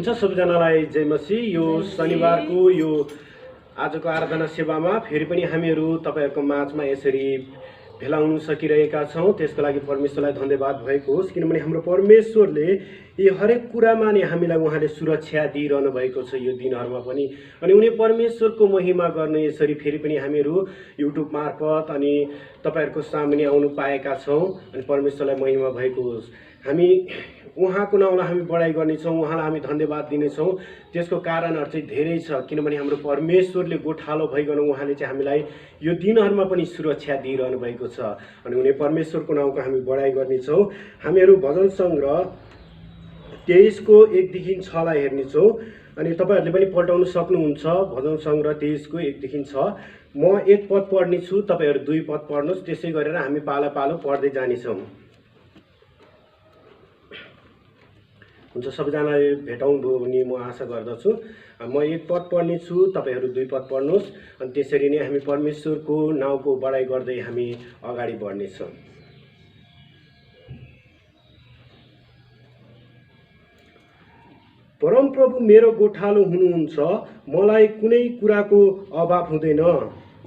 हुन्छ सबैजनालाई जय मसीह। यो शनिबारको यो आजको आराधना सेवामा फेरि पनि हामीहरू तपाईहरुको माझमा यसरी भेला हुन सकिरहेका छौं। त्यसको लागि परमेश्वरलाई धन्यवाद भएको होस्, किनभने हाम्रो परमेश्वरले यी हरेक कुरामा नि हामीलाई उहाँले सुरक्षा दिइरहनु भएको छ यो दिनहरुमा पनि। अनि उनी परमेश्वरको महिमा गर्न यसरी फेरि पनि हामीहरू युट्युब मार्फत अनि तपाईहरुको सामुन्ने आउनु पाएका छौं। अनि परमेश्वरलाई महिमा भएको होस्। हामी उहाँको नामलाई हामी बढाइ गर्नेछौं, उहाँलाई हामी धन्यवाद दिनेछौं। त्यसको कारणहरु चाहिँ धेरै छ, किनभने हाम्रो परमेश्वरले गोठालो भइकन उहाँले चाहिँ हामीलाई यो दिनहरुमा पनि सुरक्षा दिइरहनु भएको छ। अनि उनी परमेश्वरको नामको हामी बढाइ गर्नेछौं। हामीहरू भजन संग्रह 23 को 1 देखि 6 लाई हेर्नेछौं। अनि तपाईहरुले पनि पल्टाउन सक्नुहुन्छ। भजन संग्रह 23 को 1 देखि 6। म एक पद पढ्ने छु, तपाईहरु दुई पद पढ्नुस्। त्यसै गरेर हामी पाला पालो पढ्दै जानेछौं। हुन्छ, सबैजनाले भेटाउनुभयो भने म आशा गर्दछु। म एक पद पढ्ने छु, तपाईहरु दुई पद पढ्नुस्। अनि त्यसरी नै हामी परमेश्वरको नामको बढाइ गर्दै हामी अगाडि बढ्नेछौं। परमप्रभु मेरो गोठालो हुनुहुन्छ, मलाई कुनै कुराको अभाव हुँदैन।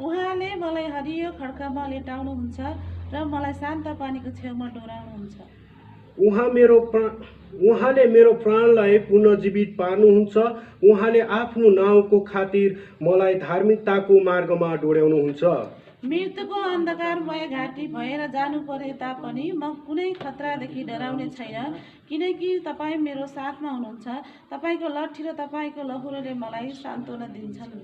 उहाँले मलाई हरियो खड्कामा लेटाउनुहुन्छ र मलाई शान्त पानीको छेउमा डोराउनुहुन्छ। उहाँले मेरो प्राणलाई पुनर्जीवित पार्नुहुन्छ। उहाँले आफ्नो नाउँको खातिर मलाई धार्मिकताको मार्गमा डोर्याउनुहुन्छ। मृत्युको अन्धकारमय घाटी भएर जानु परे तापनि म कुनै खतरादेखि डराउने छैन, किनकि तपाईँ मेरो साथमा हुनुहुन्छ। तपाईको लट्ठी र तपाईको लहुरोले मलाई सान्त्वना दिन्छन्।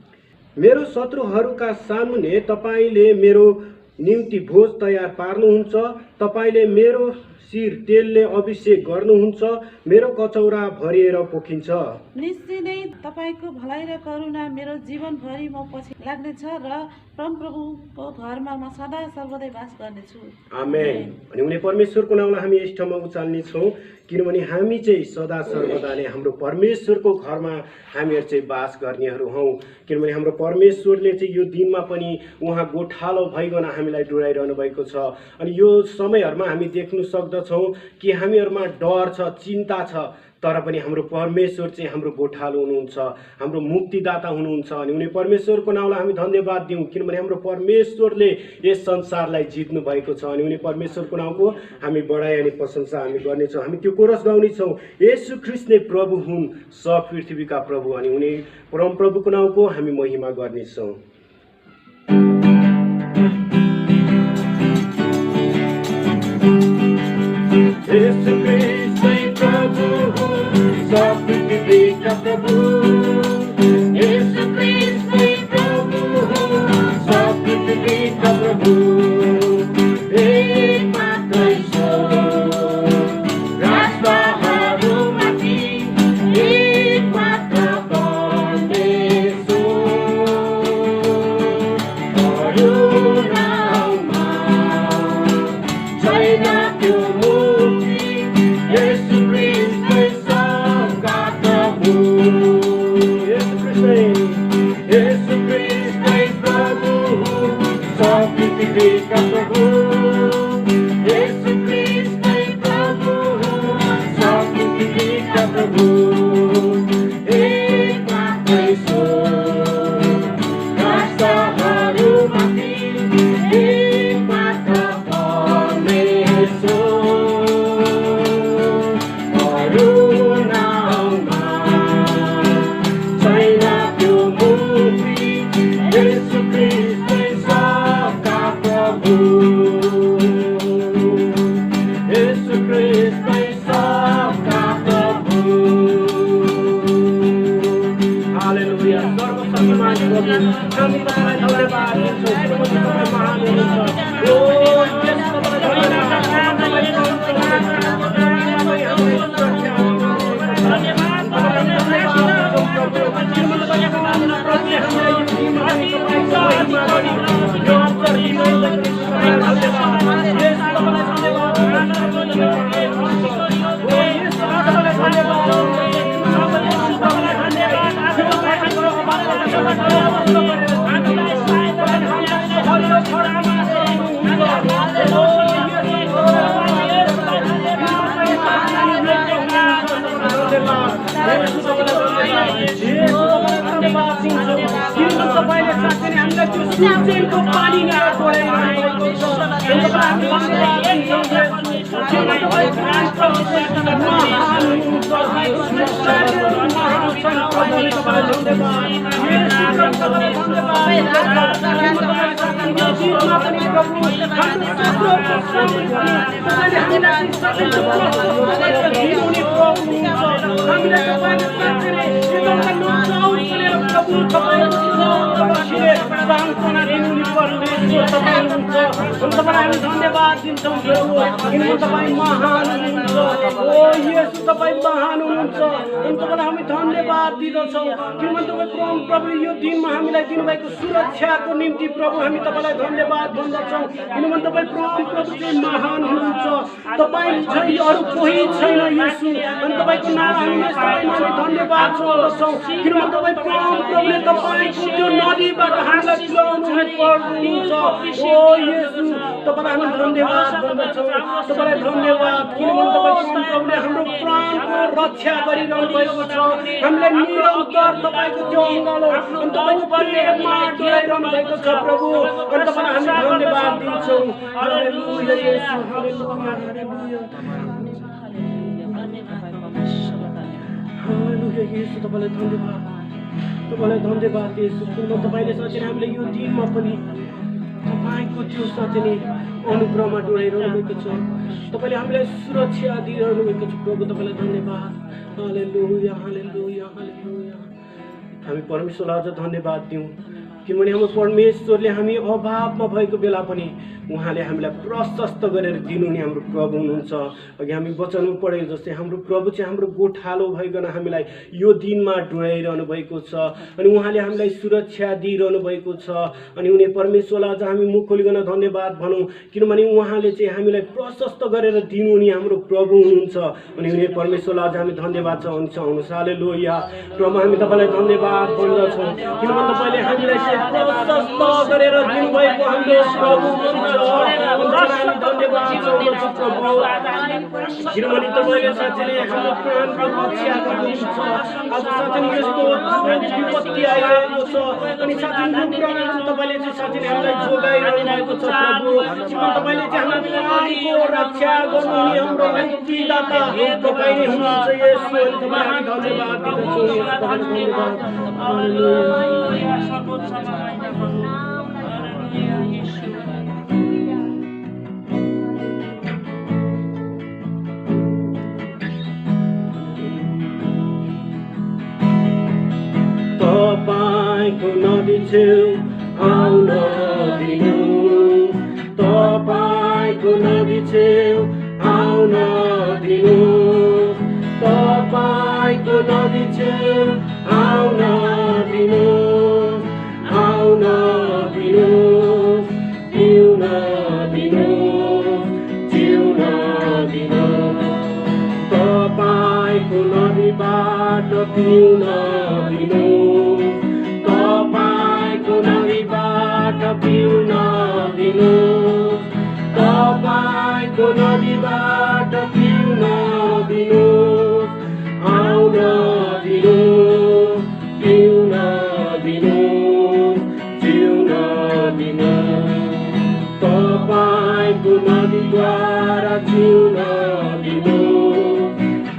मेरो शत्रुहरूका सामुन्ने तपाईले मेरो निम्ति भोज तयार पार्नुहुन्छ। तपाईले मेरो शिर तेलले अभिषेक गर्नुहुन्छ। मेरो कचौरा भरिएर पोखिन्छ। निश्चय नै तपाईको भलाइ र करुणा मेरो जीवनभरि म पछि लाग्नेछ र परमप्रभुको घरमा म सदा सर्वदै वास गर्नेछु। आमेन। अनि उनी परमेश्वरको नामलाई हामी यस ठाउँमा उचाल्ने छौं, किनभने हामी चाहिँ सदा सर्वदा नै हाम्रो परमेश्वरको घरमा हामीहरू चाहिँ वास गर्नेहरू हौं। किनभने हाम्रो परमेश्वरले चाहिँ यो दिनमा पनि उहाँ गोठालो भइकन हामीलाई डोराइरहनु भएको छ। अनि यो समयहरुमा हामी देख्न सक्दछौं कि हामीहरुमा डर छ, चिन्ता छ, तर पनि हाम्रो परमेश्वर चाहिँ हाम्रो गोठालो हुनुहुन्छ, हाम्रो मुक्तिदाता हुनुहुन्छ। अनि उनी परमेश्वरको नामलाई हामी धन्यवाद दिउँ, किनभने हाम्रो परमेश्वरले यस संसारलाई जित्नु भएको छ। अनि उनी परमेश्वरको नामको हामी बढाइ अनि प्रशंसा हामी गर्नेछौँ। हामी त्यो कोरस गाउनेछौँ, येशू ख्रीष्ट नै प्रभु हुन्, सब पृथ्वीका प्रभु। अनि उनी परम प्रभुको नामको हामी महिमा गर्नेछौँ। येशू ख्रीष्ट नै प्रभु सब पृथ्वीका प्रभु। येशू ख्रीष्ट नै प्रभु सब पृथ्वीका प्रभु। एक मात्र ईश्वर राष्ट्रहरूमाथि एक मात्र परमेश्वर। अरू नाममा छैन त्यो मुक्ति, येशू ख्रीष्ट नै सबका प्रभु। येशू ख्रीष्ट नै प्रभु सब पृथ्वीका प्रभु। येशू ख्रीष्ट नै प्रभु सब पृथ्वीका प्रभु। एक मात्र ईश्वर राष्ट्रहरूमाथि एक मात्र परमेश्वर। अरू नाममा छैन त्यो मुक्ति, येशू ख्रीष्ट नै सबका प्रभु। येशू ख्रीष्ट नै सबका प्रभु। हालेलुया। सर्वशक्तिमान प्रभु, हामी तपाईलाई धन्यवाद दिन्छौँ, किनभने तपाईँ महान हुनुहुन्छ। ओ यस तपाईँलाई धन्यवाद। Hallelujah. सुजेलको पानीले डोलाइरहनु भएको छ। तपाईँलाई हामी धन्यवाद दिन्छौँ येशू। किनभने तपाईँ महान प्रभु छन्, महान हुनुहुन्छ, सृष्टिकर्ता महान छन्। तपाईँलाई धन्यवाद येशू, तपाईँलाई धन्यवाद। यो जीवनमा पनि प्रभु हाम्रो शत्रुहरूको सामने पनि तपाईँले हामीलाई सबै प्रश्न दिनुहुने प्रभु हुनुहुन्छ। हामीलाई तपाईँले साँच्चै एकदमै नचाउँ भनेर प्रभु तपाईँले सान्त्वना दिनुहुने परमेश्वर तपाईँ हुनुहुन्छ। तपाईँलाई हामी धन्यवाद दिन्छौँ प्रभु, किनभने तपाईँ महान हुनुहुन्छ। ओ येशू तपाईँ महान हुनुहुन्छ। तपाईँलाई हामी धन्यवाद दिँदछौँ, किनभने तपाईँ प्रभु यो दिनमा हामीलाई दिनुभएको सुरक्षाको निम्ति प्रभु हामी तपाईँलाई धन्यवाद भन्दछौँ। किनभने तपाईँ प्रभु चाहिँ महान हुनुहुन्छ। तपाईँ चाहिँ अरू कोही छैन येशू। अनि तपाईँको नाम हामीले सबैमा धन्यवाद गर्दछौँ, किनभने तपाईँ प्रभुले तपाईँको त्यो नदीबाट हामीलाई पिलाउनु पर्नुहुन्छ। ओ येशू तपाईँलाई हामी धन्यवाद गर्दछौँ, तपाईँलाई धन्यवाद, किनभने तपाईँ प्रभुले हाम्रो प्राणको रक्षा गरिरहनु भएको छ। हामीलाई निरन्तर तपाईँको त्यो अङ्गालो अनि तपाईँको प्रेममा डोलाइरहनु भएको छ प्रभु। अनि तपाईँलाई हामी धन्यवाद दिन्छौँ। हालेलुया येशू, हालेलुया, हालेलुया, हालेलुया येशू तपाईँलाई धन्यवाद, तपाईँलाई धन्यवाद येशू। किनभने तपाईँले साँच्चै हामीले यो दिनमा पनि तपाईँको त्यो साँच्चै नै अनुग्रहमा डोलाइरहनु भएको छ। तपाईँले हामीलाई सुरक्षा दिइरहनु भएको छ प्रभु, तपाईँलाई धन्यवाद। हालेलुया, हालेलुया, हालेलुया। हामी परमेश्वरलाई अझ धन्यवाद दिउँ, किनभने हाम्रो परमेश्वरले हामी अभावमा भएको बेला पनि उहाँले हामीलाई प्रशस्त गरेर दिनुहुने हाम्रो प्रभु हुनुहुन्छ। अघि हामी वचनमा पढेको जस्तै हाम्रो प्रभु चाहिँ हाम्रो गोठालो भइकन हामीलाई यो दिनमा डोलाइरहनु भएको छ। अनि उहाँले हामीलाई सुरक्षा दिइरहनु भएको छ। अनि उनी परमेश्वरलाई अझ हामी मुख खोलिकन धन्यवाद भनौँ, किनभने उहाँले चाहिँ हामीलाई प्रशस्त गरेर दिनुहुने हाम्रो प्रभु हुनुहुन्छ। अनि उनी परमेश्वरलाई अझ हामी धन्यवाद चाहन्छौँ। हालेलुया प्रभु, हामी तपाईँलाई धन्यवाद भन्दछौँ, किनभने तपाईँले हामीलाई प्रशस्त गरेर दिनुभएको हाम्रो प्रभु हुनुहुन्छ। हामी धन्यवाद चाहन्छौँ प्रभु, किनभने तपाईँले साँच्चै नै हाम्रो प्राणको रक्षा गर्नुहुन्छ। आज साँच्चै नै यस्तो विपत्ति आइरहेको छ, अनि साँच्चै यो प्राण तपाईँले चाहिँ साँच्चै नै हामीलाई जोगाइरहनु भएको छ प्रभु। तपाईँले चाहिँ हाम्रो प्राणको रक्षा गर्नुहुने हाम्रो मुक्तिदाता तपाईँ नै हुनुहुन्छ येशू। अनि तपाईँलाई हामी धन्यवाद दिँदछौँ येशू, तपाईँलाई धन्यवाद। हालेलुया, सर्वोच्च माया गर्नु। हालेलुया येशू। तपाईँको नदी छेउ आउन दिनु, तपाईँको नदी छेउ आउन दिनु, तपाईँको नदी छेउ आउन दिनु, आउन दिनु, पिउन दिनु, जिउन दिनु, तपाईँको नदीबाट पिउन दिनु, तपाईँको नदीबाट पिउन दिनु, तपाईँको नदीबाट पिउन दिनु, आउन दिनु, पिउन दिनु, जिउन दिनु, तपाईँको नदीद्वारा जिउन दिनु,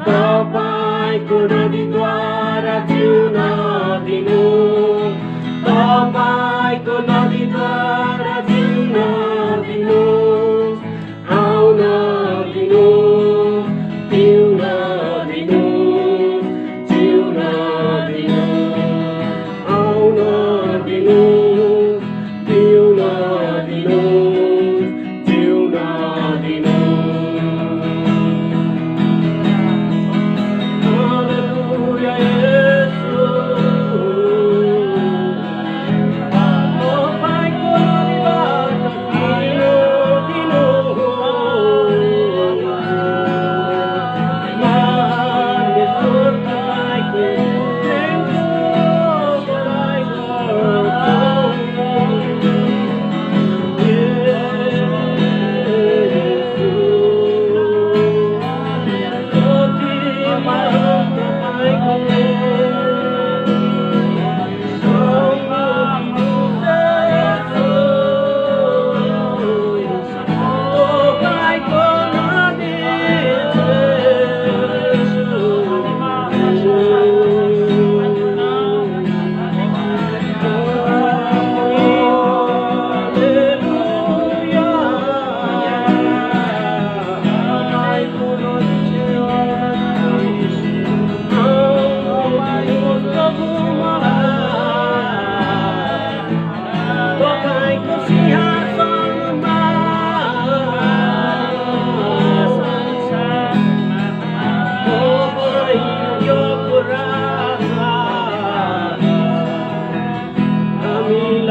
तपाईँको नदीद्वारा जिउन दिनु, तपाईँको नदीद्वारा जिउन दिनु, आउन दिनु, पिउन दिनु, जिउन दिनु, आउन दिनु, पिउन दिनु, जिउन दिनु। हालेलुया येशू,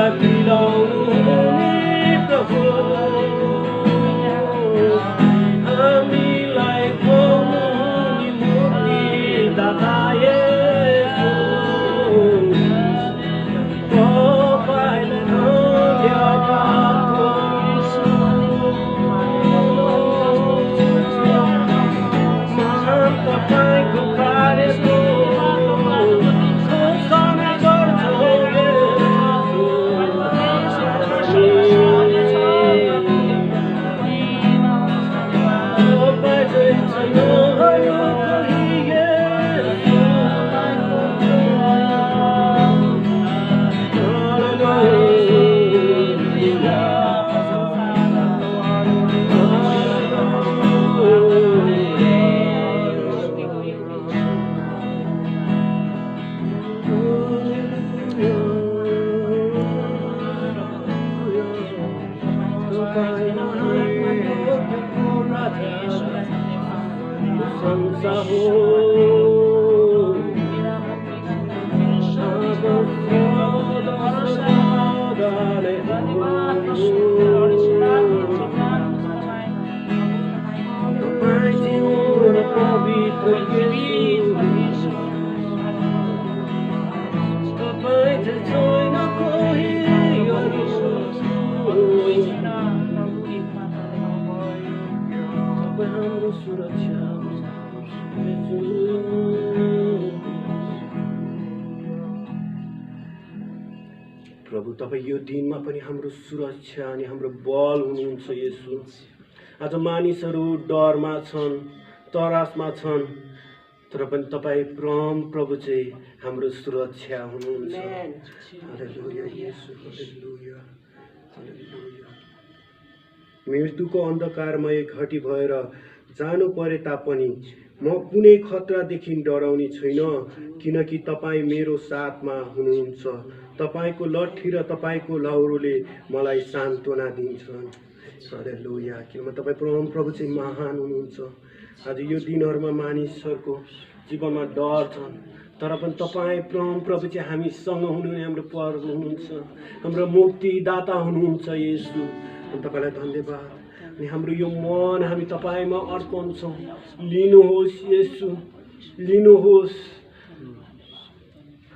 हामीलाई पिलाउनु हुने प्रभु हामीलाई खुवाउनु हुने मुक्तिदाता येशू प्रभु तपाईँ यो दिनमा पनि हाम्रो सुरक्षा अनि हाम्रो बल हुनुहुन्छ येशू। आज मानिसहरू डरमा छन्, तरासमा छन्, तर पनि तपाईँ प्रभु चाहिँ हाम्रो सुरक्षा हुनुहुन्छ। हालेलुया येशू, हालेलुया, हालेलुया। मृत्युको अन्धकारमय घटी भएर जानु परे तापनि म कुनै खतरादेखि डराउने छैन, किनकि तपाईँ मेरो साथमा हुनुहुन्छ। तपाईको लट्ठी र तपाईको लौरोले मलाई सान्त्वना दिन्छन्। हालेलुया, किनभने तपाईँ प्रभु चाहिँ महान हुनुहुन्छ। आज यो दिनहरूमा मानिसहरूको जीवनमा डर छन्, तर पनि तपाईँ प्रभु चाहिँ हामीसँग हुनुहुने हाम्रो प्रभु हुनुहुन्छ, हाम्रो मुक्तिदाता हुनुहुन्छ येशू। तपाईँलाई धन्यवाद। अनि हाम्रो यो मन हामी तपाईँमा अर्पन्छौँ। लिनुहोस् येशू, लिनुहोस्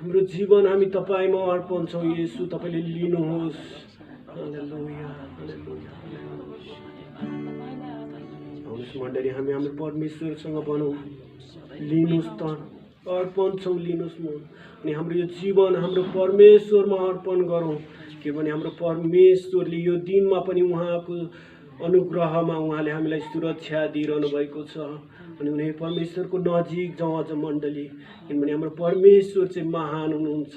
हाम्रो जीवन हामी तपाईँमा अर्पन्छौँ येशू, तपाईँले लिनुहोस्। हालेलुया, हालेलुया। आउनुहोस् मण्डली, हामी हाम्रो परमेश्वरसँग भनौँ, लिनुहोस् त, अर्पण छौँ, लिनुहोस् म। अनि हाम्रो यो जीवन हाम्रो परमेश्वरमा अर्पण गरौँ, किनभने हाम्रो परमेश्वरले यो दिनमा पनि उहाँको अनुग्रहमा उहाँले हामीलाई सुरक्षा दिइरहनु भएको छ। अनि उनी परमेश्वरको नजिक जाउँ अझ मण्डली, किनभने हाम्रो परमेश्वर चाहिँ महान हुनुहुन्छ।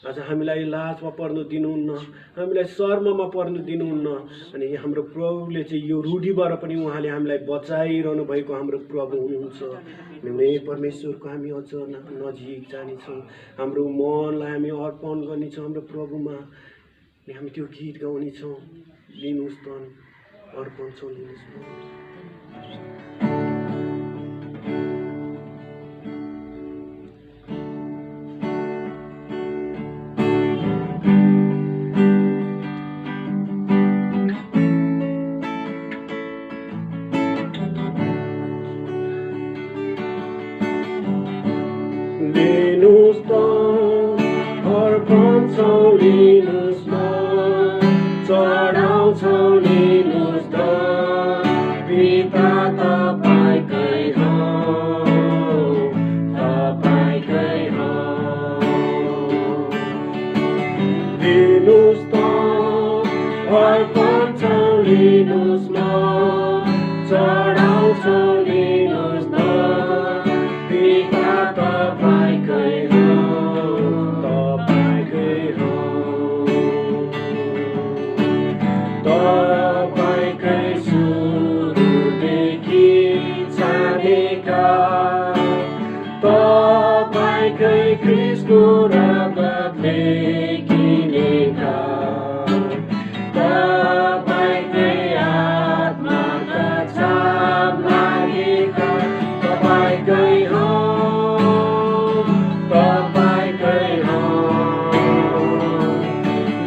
आज हामीलाई लाजमा पर्नु दिनुहुन्न, हामीलाई शर्ममा पर्नु दिनुहुन्न। अनि हाम्रो प्रभुले चाहिँ यो रूढीबाट पनि उहाँले हामीलाई बचाइरहनु भएको हाम्रो प्रभु हुनुहुन्छ। अनि परमेश्वरको हामी अझ नजिक जानेछौँ, हाम्रो मनलाई हामी अर्पण गर्नेछौँ हाम्रो प्रभुमा। अनि हामी त्यो गीत गाउनेछौँ, लिनुहोस् त, अर्पण छौँ, लिनुहोस् त।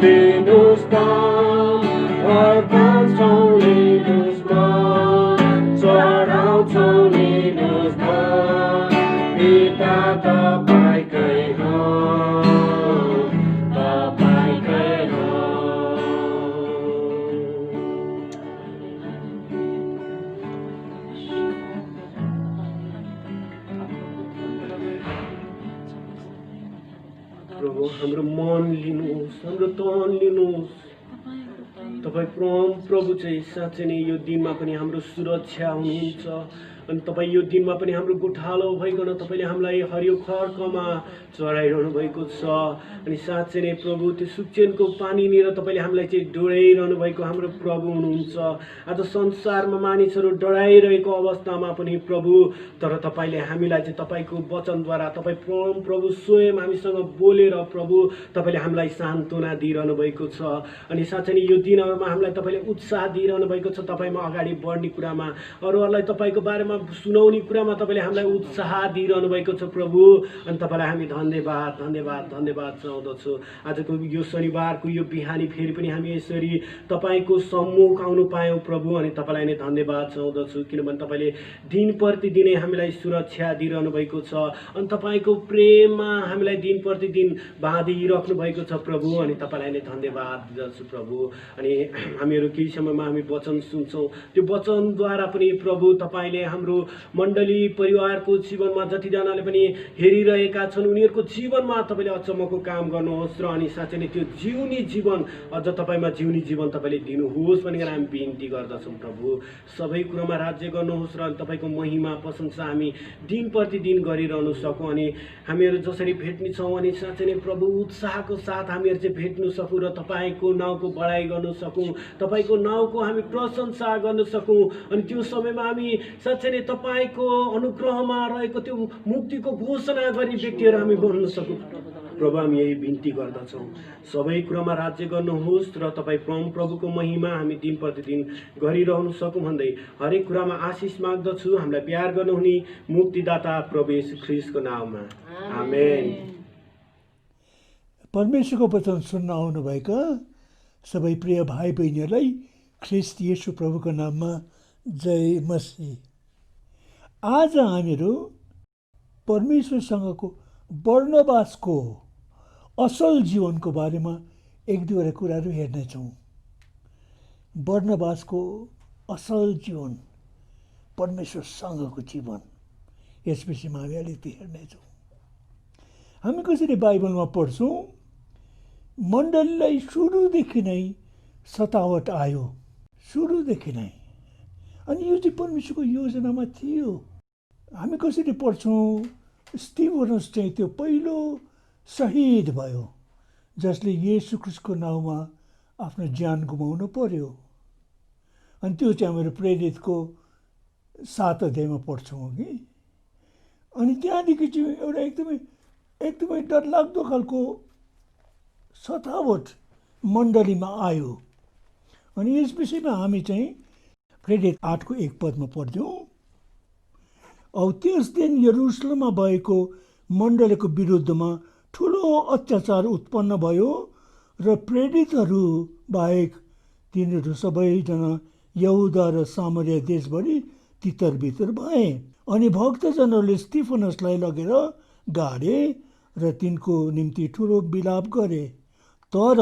लिनुहोस् दान, अर्पणछौँ लिनुहोस् मान, चढाउँछौँ लिनुहोस् दान, पिता तपाईँकै हो, तपाईँकै हो। प्रभु हाम्रो मन लिनुहोस्, हाम्रो तन लिनुहोस्। तपाईँ प्रभु चाहिँ साँच्चै नै यो दिनमा पनि हाम्रो सुरक्षा हुनुहुन्छ। अनि तपाईँ यो दिनमा पनि हाम्रो गोठालो भइकन तपाईँले हामीलाई हरियो खर्कमा चढाइरहनु भएको छ। अनि साँच्चै नै प्रभु त्यो सुक्चेनको पानीनिर तपाईँले हामीलाई चाहिँ डढाइरहनु भएको हाम्रो प्रभु हुनुहुन्छ। आज संसारमा मानिसहरू डराइरहेको अवस्थामा पनि प्रभु, तर तपाईँले हामीलाई चाहिँ तपाईँको वचनद्वारा तपाईँ प्रभु स्वयं हामीसँग बोलेर प्रभु तपाईँले हामीलाई सान्त्वना दिइरहनु भएको छ। अनि साँच्चै नै यो दिनहरूमा हामीलाई तपाईँले उत्साह दिइरहनु भएको छ। तपाईँमा अगाडि बढ्ने कुरामा, अरूहरूलाई तपाईँको बारेमा सुनाउने कुरामा तपाईँले हामीलाई उत्साह दिइरहनु भएको छ प्रभु। अनि तपाईँलाई हामी धन्यवाद धन्यवाद धन्यवाद चाहँदछौँ। आजको यो शनिबारको यो बिहानी फेरि पनि हामी यसरी तपाईँको सम्मुख आउनु पायौँ प्रभु। अनि तपाईँलाई नै धन्यवाद चाहँदछु, किनभने तपाईँले दिन प्रतिदिनै हामीलाई सुरक्षा दिइरहनु भएको छ। अनि तपाईँको प्रेममा हामीलाई दिन प्रतिदिन बाँधिराख्नु भएको छ प्रभु। अनि तपाईँलाई नै धन्यवाद दिँदछु प्रभु। अनि हामीहरू केही समयमा हामी वचन सुन्छौँ, त्यो वचनद्वारा पनि प्रभु तपाईँले हाम्रो मण्डली परिवारको जीवनमा जतिजनाले पनि हेरिरहेका छन् उनीहरूको जीवनमा तपाईँले अचम्मको काम गर्नुहोस्। र अनि साँच्चै नै त्यो जिउने जीवन अझ तपाईँमा जिउने जीवन तपाईँले दिनुहोस् भनेर हामी बिन्ती गर्दछौँ प्रभु। सबै कुरोमा राज्य गर्नुहोस् र तपाईँको महिमा प्रशंसा हामी दिन प्रतिदिन गरिरहनु सकौँ। अनि हामीहरू जसरी भेट्नेछौँ अनि साँच्चै नै प्रभु उत्साहको साथ हामीहरू चाहिँ भेट्नु सकौँ र तपाईँको नाउँको बढाइ गर्नु सकौँ, तपाईँको नाउँको हामी प्रशंसा गर्न सकौँ। अनि त्यो समयमा हामी साँच्चै नै तपाईँको अनुग्रहमा रहेको त्यो मुक्तिको घोषणा गर्ने व्यक्तिहरू हामी बन्न सकौँ प्रभु। हामी यही बिन्ती गर्दछौँ, सबै कुरामा राज्य गर्नुहोस् र तपाईँ प्रभुको महिमा हामी दिन प्रतिदिन गरिरहनु सकौँ भन्दै हरेक कुरामा आशिष माग्दछु हामीलाई प्यार गर्नुहुने मुक्तिदाता प्रभु येशू ख्रीष्टको नाममा, आमेन। परमेश्वरको वचन सुन्न आउनुभएका सबै प्रिय भाइ बहिनीहरूलाई ख्रीष्ट येशू प्रभुको नाममा जय मसीह। आज हामीहरू परमेश्वरसँगको बर्नबासको असल जीवनको बारेमा एक दुईवटा कुराहरू हेर्नेछौँ। बर्नबासको असल जीवन, परमेश्वरसँगको जीवन, यस विषयमा हामी अलिकति हेर्नेछौँ। हामी कसरी बाइबलमा पढ्छौँ, मण्डलीलाई सुरुदेखि नै सतावट आयो, सुरुदेखि नै। अनि यो चाहिँ परमेश्वरको योजनामा थियो। हामी कसरी पढ्छौँ, स्टिफनस चाहिँ त्यो पहिलो शहीद भयो जसले येशू ख्रीष्टको नाउँमा आफ्नो ज्यान गुमाउनु पर्यो। अनि त्यो चाहिँ हाम्रो प्रेरितको 7 अध्यायमा पढ्छौँ कि। अनि त्यहाँदेखि चाहिँ एउटा एकदमै डरलाग्दो खालको सतावट मण्डलीमा आयो। अनि यस विषयमा हामी चाहिँ प्रेरित 8को 1 पदमा पढ्थ्यौँ। औ त्यस दिन यरुसलेममा भएको मण्डलीको विरुद्धमा ठुलो अत्याचार उत्पन्न भयो र प्रेरितहरू बाहेक तिनीहरू सबैजना यहुदा र सामरिया देशभरि तितर-बितर भए। अनि भक्तजनहरूले स्टिफनसलाई लगेर गाडे र तिनको निम्ति ठुलो विलाप गरे। तर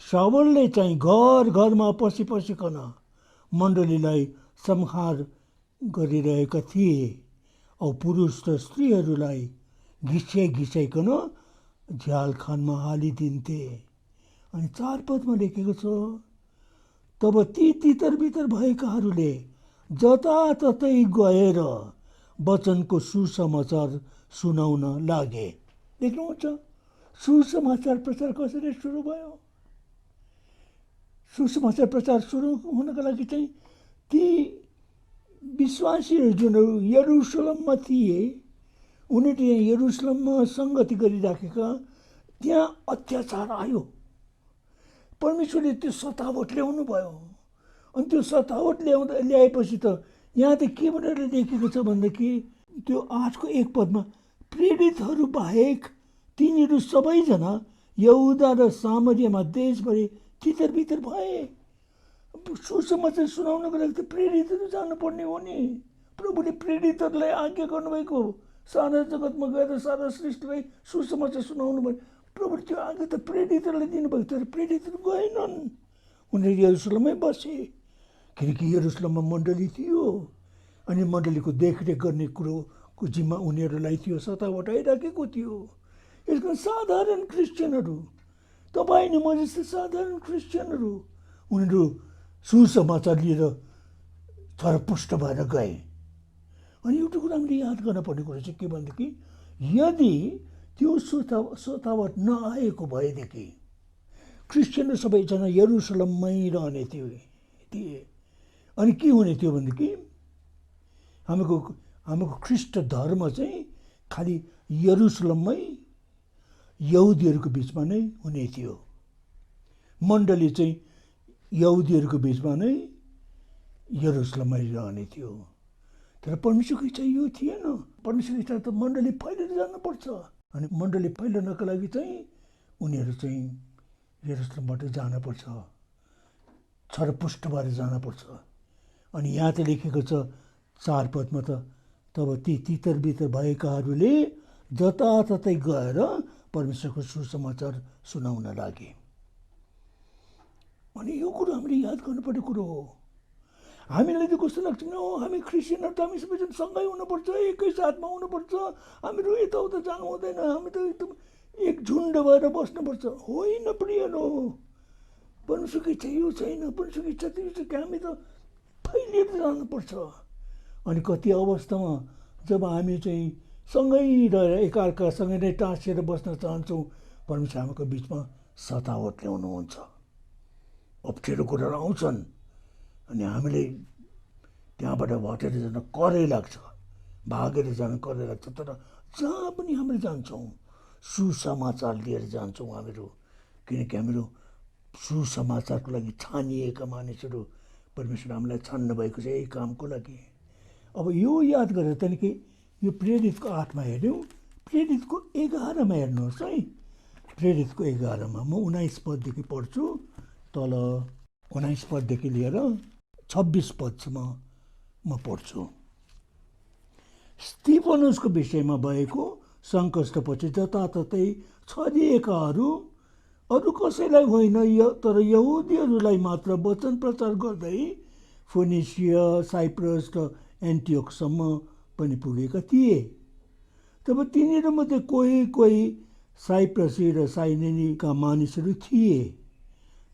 शाऊलले चाहिँ घर घरमा पसिकन मण्डलीलाई संहार गरिरहेका थिए औ पुरुष र स्त्रीहरूलाई घिसाइकन झ्यालखानमा हालिदिन्थे। अनि 4 पदमा लेखेको छ, तब ती तितर-बितर भएकाहरूले जताततै गएर वचनको सुसमाचार सुनाउन लागे। देख्नुहुन्छ सुसमाचार प्रचार कसरी सुरु भयो। सुसमाचार प्रचार सुरु हुनको लागि चाहिँ ती विश्वासीहरू जुन यरुसलेममा थिए, उनीहरूले यरुसलेममा सङ्गति गरिराखेका, त्यहाँ अत्याचार आयो। परमेश्वरले त्यो सतावट ल्याउनु भयो। अनि त्यो सतावट ल्याएपछि त यहाँ त के भनेर लेखेको छ भन्दाखेरि त्यो 8को 1 पदमा प्रेरितहरू बाहेक तिनीहरू सबैजना यहुदा र सामरियामा देशभरि तितर भए। सुसमाचार सुनाउनको लागि त प्रेरितहरू जानुपर्ने हो नि। प्रभुले प्रेरितहरूलाई आज्ञा गर्नुभएको सारा जगतमा गएर सारा सृष्टिलाई सुसमाचार सुनाउनु भयो। प्रभुले त्यो आज्ञा त प्रेरितहरूलाई दिनुभएको, तर प्रेरितहरू गएनन्, उनीहरू यरुसलेममै बसे। किनकि यरुसलेममा मण्डली थियो अनि मण्डलीको देखरेख गर्ने कुरोको जिम्मा उनीहरूलाई थियो, सतावट आइराखेको थियो। यस कारण साधारण क्रिस्चियनहरू, तपाईँ नि म जस्तै साधारण क्रिस्चियनहरू, उनीहरू सुसमाचार लिएर छरपुष्ट भएर गए। अनि एउटा कुरा हामीले याद गर्नुपर्ने कुरा चाहिँ के भनेदेखि, यदि त्यो सतावट नआएको भएदेखि क्रिस्चियनहरू सबैजना यरुसलेममै रहने थिए। अनि के हुने थियो भनेदेखि हाम्रो ख्रिस्ट धर्म चाहिँ खालि यरुसलेममै यहुदीहरूको बिचमा नै हुने थियो। मण्डली चाहिँ यहुदीहरूको बिचमा नै यरुसलेममै रहने थियो। तर परमेश्वरको इच्छा यो थिएन। परमेश्वरको इच्छा त मण्डली फैलिएर जानुपर्छ। अनि मण्डली फैलिनको लागि चाहिँ उनीहरू चाहिँ यरुसलेमबाट जानुपर्छ, छरपुष्ट भएर जानुपर्छ। अनि यहाँ त लेखेको छ 4 पदमा त, तब ती तितर बितर भएकाहरूले जताततै गएर परमेश्वरको सुसमाचार सुनाउन लागे। अनि यो कुरो हामीले याद गर्नुपर्ने कुरो हो। हामीलाई त कस्तो लाग्छ न, हामी क्रिस्चियनहरू त हामी सबैजना सँगै हुनुपर्छ, एकै साथमा हुनुपर्छ, हामीहरू यताउता जानु हुँदैन, हामी त एकदम एक झुन्ड भएर बस्नुपर्छ। होइन प्रियनो, परमेश्वरको इच्छा यो छैन। परमेश्वरको इच्छा त यो छ कि हामी त फैलिएर जानुपर्छ। अनि कति अवस्थामा जब हामी चाहिँ सँगै रहेर एकअर्कासँगै नै टाँसिएर बस्न चाहन्छौँ, परमेश्वर हाम्रो बिचमा सतावट ल्याउनुहुन्छ, अप्ठ्यारो कुराहरू आउँछन् अनि हामीले त्यहाँबाट भटेर जान करै लाग्छ, भागेर जान करै लाग्छ। तर जहाँ पनि हामी जान्छौँ सुसमाचार लिएर जान्छौँ हामीहरू, किनकि हामीहरू सुसमाचारको लागि छानिएका मानिसहरू, परमेश्वर हामीलाई छान्नु भएको छ यही कामको लागि। अब यो याद गरेर त्यहाँदेखि यो प्रेरितको 8मा हेऱ्यौँ, प्रेरितको 11मा हेर्नुहोस् है। प्रेरितको 11मा म 19 पददेखि पढ्छु, तल 19 पददेखि लिएर 26 पदसम्म म पढ्छु। स्तिफनुसको विषयमा भएको सङ्कष्टपछि जताततै छरिएकाहरू अरू कसैलाई होइन तर यहुदीहरूलाई मात्र वचन प्रचार गर्दै फोनिसिया, साइप्रस र एन्टियोकसम्म पनि पुगेका थिए। तब तिनीहरूमध्ये कोही साइप्रसी र साइरेनीका मानिसहरू थिए।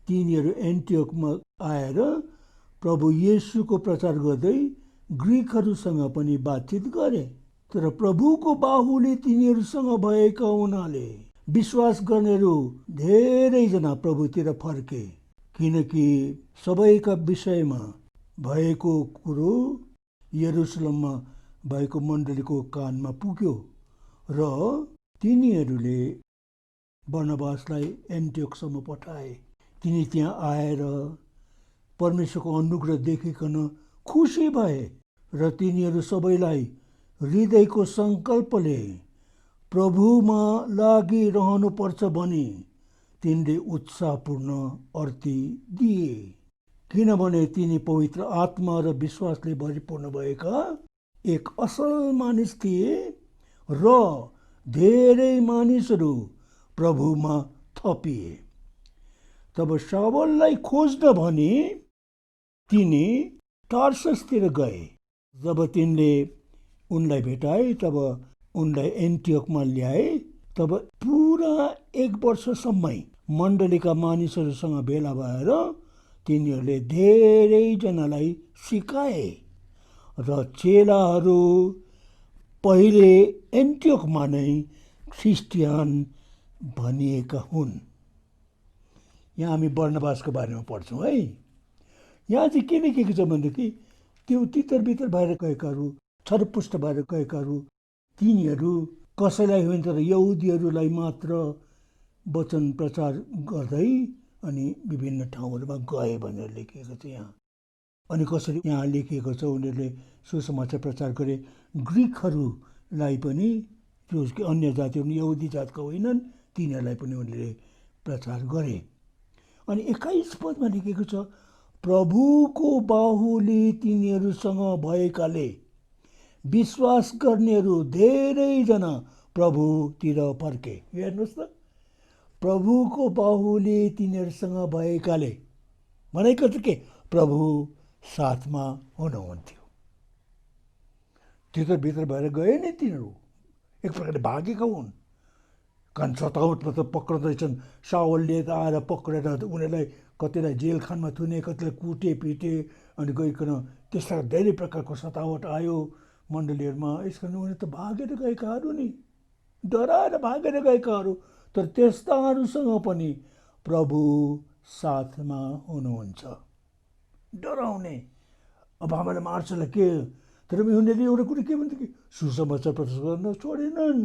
तिनीहरू एन्टियोकमा आएर प्रभु येशूको प्रचार गर्दै ग्रिकहरूसँग पनि बातचित गरे। तर प्रभुको बाहुले तिनीहरूसँग भएका हुनाले विश्वास गर्नेहरू धेरैजना प्रभुतिर फर्के, किनकि सबैका विषयमा भएको कुरो यरुसलेममा भएको मण्डलीको कानमा पुग्यो र तिनीहरूले बर्नबासलाई एन्टियोकसम्म पठाए। तिनी त्यहाँ आएर परमेश्वरको अनुग्रह देखिकन खुसी भए र तिनीहरू सबैलाई हृदयको सङ्कल्पले प्रभुमा लागिरहनुपर्छ भनी तिनले उत्साहपूर्ण अर्ती दिए, किनभने तिनी पवित्र आत्मा र विश्वासले भरिपूर्ण भएका एक असल मानिस थिए र धेरै मानिसहरू प्रभुमा थपिए। तब शाऊललाई खोज्न भनी तिनी टार्ससतिर गए। जब तिनले उनलाई भेटाए तब उनलाई एन्टियोकमा ल्याए। तब पुरा 1 वर्षसम्मै मण्डलीका मानिसहरूसँग भेला भएर तिनीहरूले धेरैजनालाई सिकाए र चेलाहरू पहिले एन्टियोकमा नै ख्रिस्टियन भनिएका हुन्। यहाँ हामी बर्नबासको बारेमा पढ्छौँ है। यहाँ चाहिँ के लेखेको छ भनेदेखि त्यो तितर बितर भएर गएकाहरू, छरपुष्ट भएर गएकाहरू, तिनीहरू कसैलाई होइन तर यहुदीहरूलाई मात्र वचन प्रचार गर्दै अनि विभिन्न ठाउँहरूमा गए भनेर लेखिएको छ यहाँ। अनि कसरी यहाँ लेखिएको छ, उनीहरूले सुसमाचार प्रचार गरे। ग्रिकहरूलाई पनि, जो अन्य जातिहरू यहुदी जातका होइनन्, तिनीहरूलाई पनि उनीहरूले प्रचार गरे। अनि 21 पदमा लेखेको छ, प्रभुको बाहुली तिनीहरूसँग भएकाले विश्वास गर्नेहरू धेरैजना प्रभुतिर फर्के। हेर्नुहोस् त, प्रभुको बाहुली तिनीहरूसँग भएकाले भनेको चाहिँ के, प्रभु साथमा हुनुहुन्थ्यो। त्यो त भित्र भएर गए नि तिनीहरू, एक प्रकारले भागेका हुन्। कारण सतावटमा त पक्रिँदैछन्, सावलले त आएर पक्रेर उनीहरूलाई कतिलाई जेल खानमा थुने, कतिलाई कुटे पिटे, अनि गइकन त्यस्ता धेरै प्रकारको सतावट आयो मण्डलीहरूमा। यस कारण उनीहरू त भागेर गएकाहरू नि, डराएर भागेर गएकाहरू। तर त्यस्ताहरूसँग पनि प्रभु साथमा हुनुहुन्छ। डराउने, अब हामीलाई मार्छलाई के, तर उनीहरूले एउटा कुरो के भन्थ्यो कि सुसमाचार प्रचार गर्न छोडेनन्।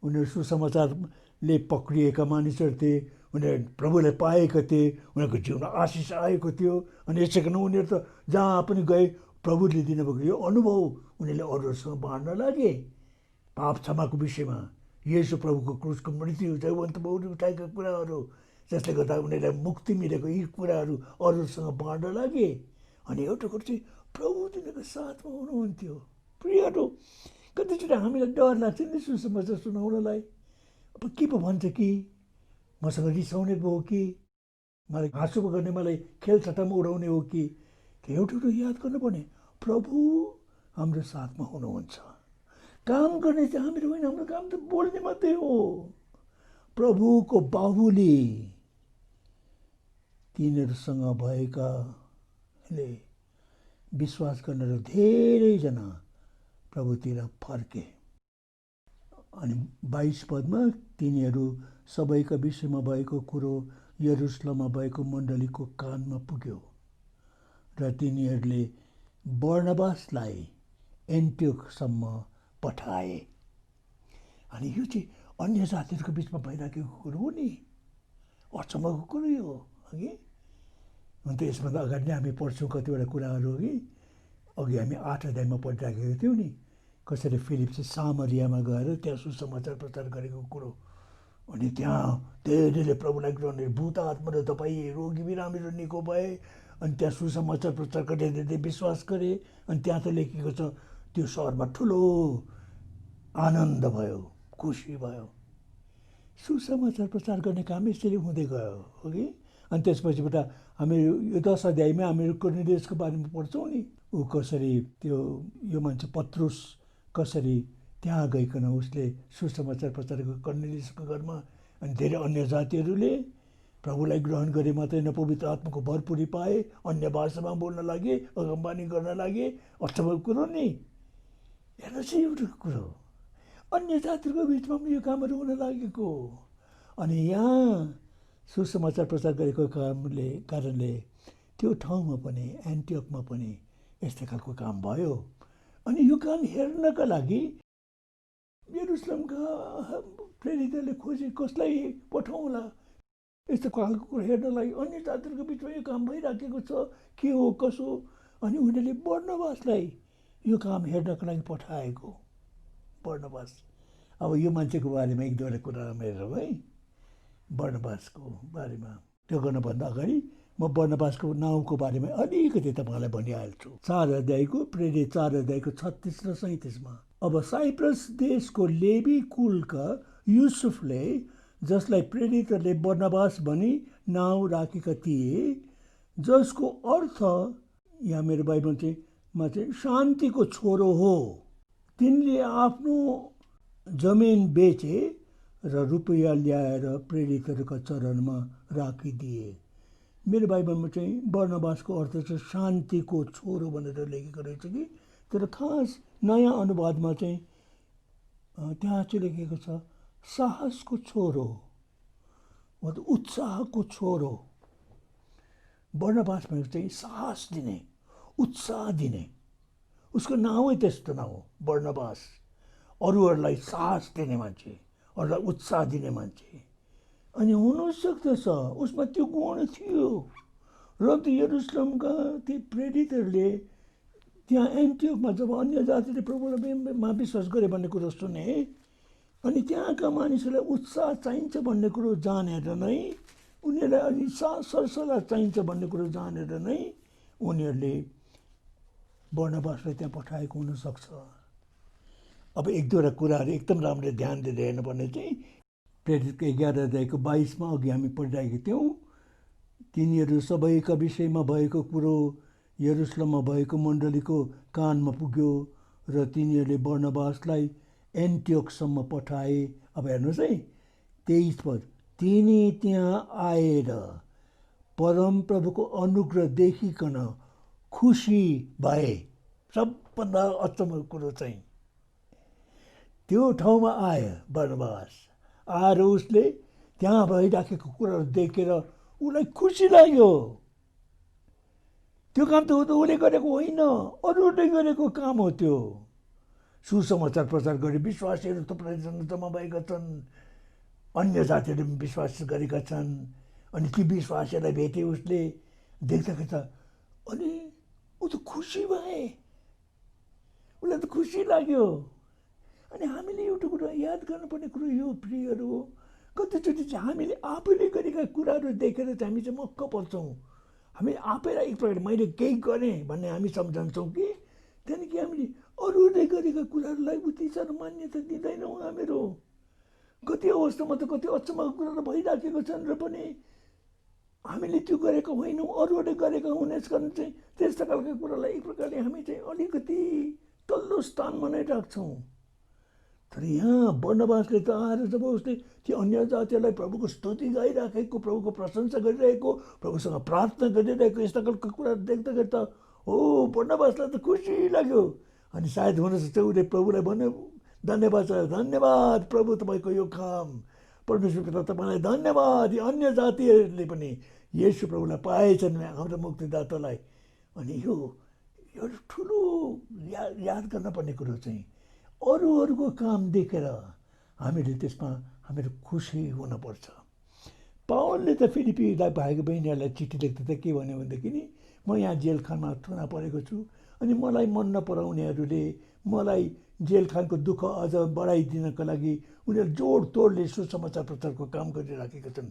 उनीहरू सुसमाचारले पक्रिएका मानिसहरू थिए, उनीहरू प्रभुलाई पाएका थिए, उनीहरूको जीवनमा आशिष आएको थियो। अनि यसै कारण उनीहरू त जहाँ पनि गए प्रभुले दिनुभएको यो अनुभव उनीहरूले अरूहरूसँग बाँड्न लागे। पाप क्षमाको विषयमा येशू प्रभुको क्रुसको मृत्यु, जीवन्त बौरी उठाएका कुराहरू, जसले गर्दा उनीहरूलाई मुक्ति मिलेको यी कुराहरू अरूहरूसँग बाँड्न लागे। अनि एउटा कुरो चाहिँ प्रभु तिनीहरूको साथमा हुनुहुन्थ्यो। प्रियहरू, कतिचोटि हामीलाई डर लाग्छ नि सुसमाचार सुनाउनलाई। अब के पो भन्छ कि, मसँग रिसाउने पो हो कि, मलाई हाँसो गर्ने, मलाई खेलछट्टामा उडाउने हो कि। त्यो एउटा कुरो याद गर्नुपर्ने, प्रभु हाम्रो साथमा हुनुहुन्छ। काम गर्ने चाहिँ हामीहरू होइन, हाम्रो काम त बोल्ने मात्रै हो। प्रभुको बाहुली तिनीहरूसँग भएकाले विश्वास गरेर धेरैजना प्रभुतिर फर्के। अनि 22 पदमा तिनीहरू सबैका विषयमा भएको कुरो यरुसलेममा भएको मण्डलीको कानमा पुग्यो र तिनीहरूले बर्नबासलाई एन्टियोखसम्म पठाए। अनि यो चाहिँ अन्य जातिहरूको बिचमा भइराखेको कुरो हो नि, अचम्मको कुरो हो अघि। अन्त यसभन्दा अगाडि नै हामी पढ्छौँ कतिवटा कुराहरू अघि हामी 8 अध्यायमा पढिराखेको थियौँ नि, कसरी फिलिप चाहिँ सामरियामा गएर त्यहाँ सुसमाचार प्रचार गरेको कुरो। अनि त्यहाँ धेरैले प्रभुलाई ग्रहण गरे, भूत आत्माले तपाईँ रोगी बिरामीहरू निको भए। अनि त्यहाँ सुसमाचार प्रचार गरेर धेरै विश्वास गरे। अनि त्यहाँ त लेखेको छ त्यो सहरमा ठुलो आनन्द भयो, खुसी भयो। सुसमाचार प्रचार गर्ने काम यसरी हुँदै गयो हो कि। अनि त्यसपछिबाट हामीहरू यो 10 अध्यायमा हामीहरू कर्नेलियसको बारेमा पढ्छौँ नि, ऊ कसरी त्यो यो मान्छे पत्रुस कसरी त्यहाँ गइकन उसले सुसमाचार प्रचार गरेको कर्नेलियसको घरमा। अनि धेरै अन्य जातिहरूले प्रभुलाई ग्रहण गरे मात्रै न, पवित्र आत्माको भरपुरी पाए, अन्य भाषामा बोल्न लागे, अगमबानी गर्न लागे। अचम्मको कुरो नि। हेर्नुहोस् एउटा कुरो, अन्य जातिहरूको बिचमा पनि यो कामहरू हुन लागेको। अनि यहाँ सुसमाचार प्रचार गरेको कारणले त्यो ठाउँमा पनि एन्टियोखमा पनि यस्तै खालको काम भयो। अनि यो काम हेर्नका लागि यरुसलेमका प्रेरितहरूले खोजे कसलाई पठाउँला यस्तो खालको कुरो हेर्नलाई। अन्य जातिहरूको बिचमा यो काम भइराखेको छ, के हो कसो। अनि उनीहरूले बर्नबासलाई यो काम हेर्नको लागि पठाएको। बर्नबास, अब यो मान्छेको बारेमा एक दुईवटा कुरा हेरौँ है। बर्नबासको बारेमा त्यो गर्नुभन्दा अगाडि म बर्नबासको नाउँको बारेमा अलिकति तपाईँलाई भनिहाल्छु। 4 अध्यायको प्रेरित 4 अध्यायको 36 र 37मा, अब साइप्रस देशको लेवी कुलका युसुफले, जसलाई प्रेरितहरूले बर्नबास भनी नाउँ राखेका थिए, जसको अर्थ यहाँ मेरो बाइबल चाहिँ शान्तिको छोरो हो, तिनले आफ्नो जमिन बेचे र रुपैयाँ ल्याएर प्रेरितहरूका चरणमा राखिदिए। मेरो बाइबलमा चाहिँ बर्नबासको अर्थ चाहिँ शान्तिको छोरो भनेर लेखेको रहेछ कि, तर खास नयाँ अनुवादमा चाहिँ त्यहाँ चाहिँ लेखेको छ साहसको छोरो, मतलब उत्साहको छोरो। बर्नबास भनेको चाहिँ साहस दिने, उत्साह दिने, उसको नामै त्यस्तो नाउँ हो बर्नबास। अरूहरूलाई साहस दिने मान्छे, अरूलाई उत्साह दिने मान्छे। अनि हुनसक्दछ उसमा त्यो गुण थियो र त्यो यरुसलेमका ती प्रेरितहरूले त्यहाँ एन्टियोखमा जब अन्य जातिले प्रभुमा विश्वास गरे भन्ने कुरो सुने, अनि त्यहाँका मानिसहरूलाई उत्साह चाहिन्छ भन्ने कुरो जानेर नै उनीहरूलाई अलि सरसल्लाह चाहिन्छ भन्ने कुरो जानेर नै उनीहरूले बर्नबासलाई त्यहाँ पठाएको हुनसक्छ। अब एक दुईवटा कुराहरू एकदम राम्रो ध्यान दिँदै हेर्नुपर्ने चाहिँ प्रेरितको 11 अध्यायको 22मा अघि हामी पढिरहेका थियौँ। तिनीहरू सबैका विषयमा भएको कुरो यरुसलेममा भएको मण्डलीको कानमा पुग्यो र तिनीहरूले बर्नबासलाई एन्टियोकसम्म पठाए। अब हेर्नुहोस् है 23 पद, तिनी त्यहाँ आएर परमप्रभुको अनुग्रह देखिकन खुसी भए। सबभन्दा अचम्मको कुरो चाहिँ त्यो ठाउँमा आयो बर्नबास, आएर उसले त्यहाँ भइराखेको कुराहरू देखेर उसलाई खुसी लाग्यो। त्यो काम त उसले गरेको होइन, अरूले गरेको काम हो त्यो। सुसमाचार प्रचार गरी विश्वासीहरू थुप्रै जम्मा भएका छन्, अन्य जातिहरू पनि विश्वास गरेका छन्। अनि ती विश्वासीलाई भेटे उसले, देख्दाखेरि त अनि ऊ त खुसी भए, उसलाई त खुसी लाग्यो। अनि हामीले एउटा कुरा याद गर्नुपर्ने कुरो यो प्रियहरू हो, कतिचोटि चाहिँ हामीले आफैले गरेका कुराहरू देखेर चाहिँ हामी चाहिँ मक्क पर्छौँ। हामी आफैलाई एक प्रकार मैले केही गरेँ भन्ने हामी सम्झन्छौँ कि त्यहाँदेखि हामीले अरूले गरेका कुराहरूलाई उति साह्रो मान्यता दिँदैनौँ हामीहरू। कति अवस्थामा त कति अचम्मको कुराहरू भइराखेको छन् र पनि हामीले त्यो गरेका होइनौँ, अरूहरूले गरेका हुनेछ कारण चाहिँ त्यस्ता खालको कुरालाई एक प्रकारले हामी चाहिँ अलिकति तल्लो स्थानमा नै राख्छौँ। तर यहाँ बर्नबासले त आएर जब उसले त्यो अन्य जातिहरूलाई प्रभुको स्तुति गाइराखेको, प्रभुको प्रशंसा गरिरहेको, प्रभुसँग प्रार्थना गरिरहेको यस्ता खालको कुराहरू देख्दाखेरि त हो बर्नबासलाई त खुसी लाग्यो। अनि सायद हुनसक्छ उसले प्रभुलाई भन्यो, धन्यवाद छ, धन्यवाद प्रभु तपाईँको यो काम, परमेश्वर पिता तपाईँलाई धन्यवाद। यो अन्य जातिहरूले पनि येशू प्रभुलाई पाएछन्, हाम्रो मुक्तिदातालाई। अनि यो ठुलो याद गर्नुपर्ने कुरो चाहिँ अरूहरूको काम देखेर हामीले त्यसमा हामीहरू खुसी हुनुपर्छ। पावलले त फिलिपीलाई भाइको बहिनीहरूलाई चिठी लेख्दा त के भन्यो भनेदेखि नि, म यहाँ जेलखानामा थुना परेको छु, अनि मलाई मन नपराउनेहरूले मलाई जेलखानको दुःख अझ बढाइदिनको लागि उनीहरू जोड तोडले सुसमाचार प्रचारको काम गरिराखेका छन्।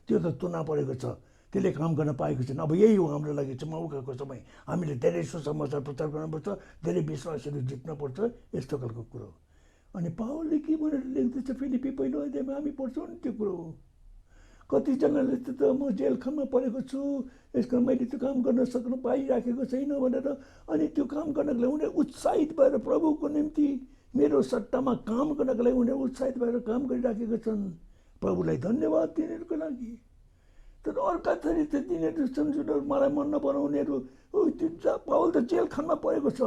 त्यो त तुना परेको छ, त्यसले काम गर्न पाएको छैन। अब यही हो हाम्रो लागि चाहिँ मौकाको समय, हामीले धेरै सुसमाचार प्रचार गर्नुपर्छ, धेरै विश्वासहरू जित्नुपर्छ, यस्तो खालको कुरो। अनि पावलले के भनेर लेख्दैछ फिलिपी 1 अध्यायमा हामी पढ्छौँ नि त्यो कुरो। कतिजनाले त म जेलखानामा परेको छु, यसको मैले त्यो काम गर्न सक्नु पाइराखेको छैन भनेर, अनि त्यो काम गर्नको लागि उनीहरू उत्साहित भएर प्रभुको निम्ति मेरो सट्टामा काम गर्नको लागि उनीहरू उत्साहित भएर काम गरिराखेका छन्। प्रभुलाई धन्यवाद तिनीहरूको लागि। तर अर्का थरी त तिनीहरू छन् जुन मलाई मन नपराउनेहरू, त्यो पावल त जेलखानामा परेको छ,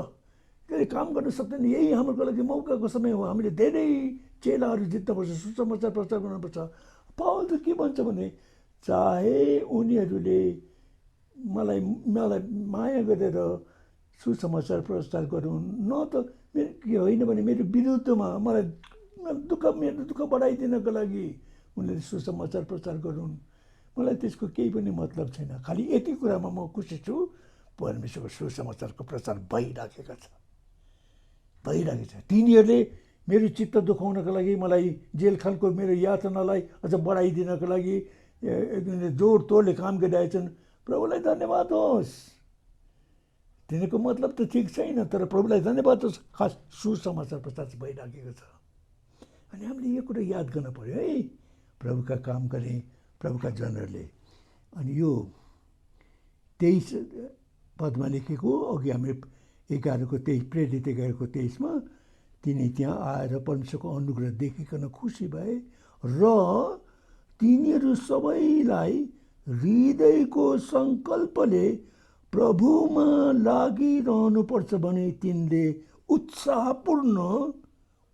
के काम गर्न सक्दैन, यही हाम्रो लागि मौकाको समय हो, हामीले धेरै चेलाहरू जित्नुपर्छ, सुसमाचार प्रचार गर्नुपर्छ। पावल त के भन्छ भने, चाहे उनीहरूले मलाई माया गरेर सुसमाचार प्रचार गरून्, न त मेरो के होइन भने मेरो विरुद्धमा मेरो दुःख बढाइदिनको लागि उनीहरूले सुसमाचार प्रचार गरून्, मलाई त्यसको केही पनि मतलब छैन। खालि यति कुरामा म खुसी छु, परमेश्वरको सुसमाचारको प्रचार भइराखेको छ। तिनीहरूले मेरो चित्त दुखाउनको लागि, मलाई जेलखानको मेरो यातनालाई अझ बढाइदिनको लागि जोड तोडले काम गरिरहेछन्। प्रभुलाई धन्यवाद होस्। तिनीहरूको मतलब त ठिक छैन, तर प्रभुलाई धन्यवाद होस्, खास सुसमाचार प्रचार भइराखेको छ। अनि हामीले यो कुरा याद गर्न पर्यो है, प्रभुका काम गरे प्रभुका जनहरूले। अनि यो 23 पदमा लेखेको, अघि हामी 11:23 प्रेरित 11:23मा, तिनी त्यहाँ आएर परमेश्वरको अनुग्रह देखिकन खुसी भए र तिनीहरू सबैलाई हृदयको सङ्कल्पले प्रभुमा लागिरहनुपर्छ भने तिनले उत्साहपूर्ण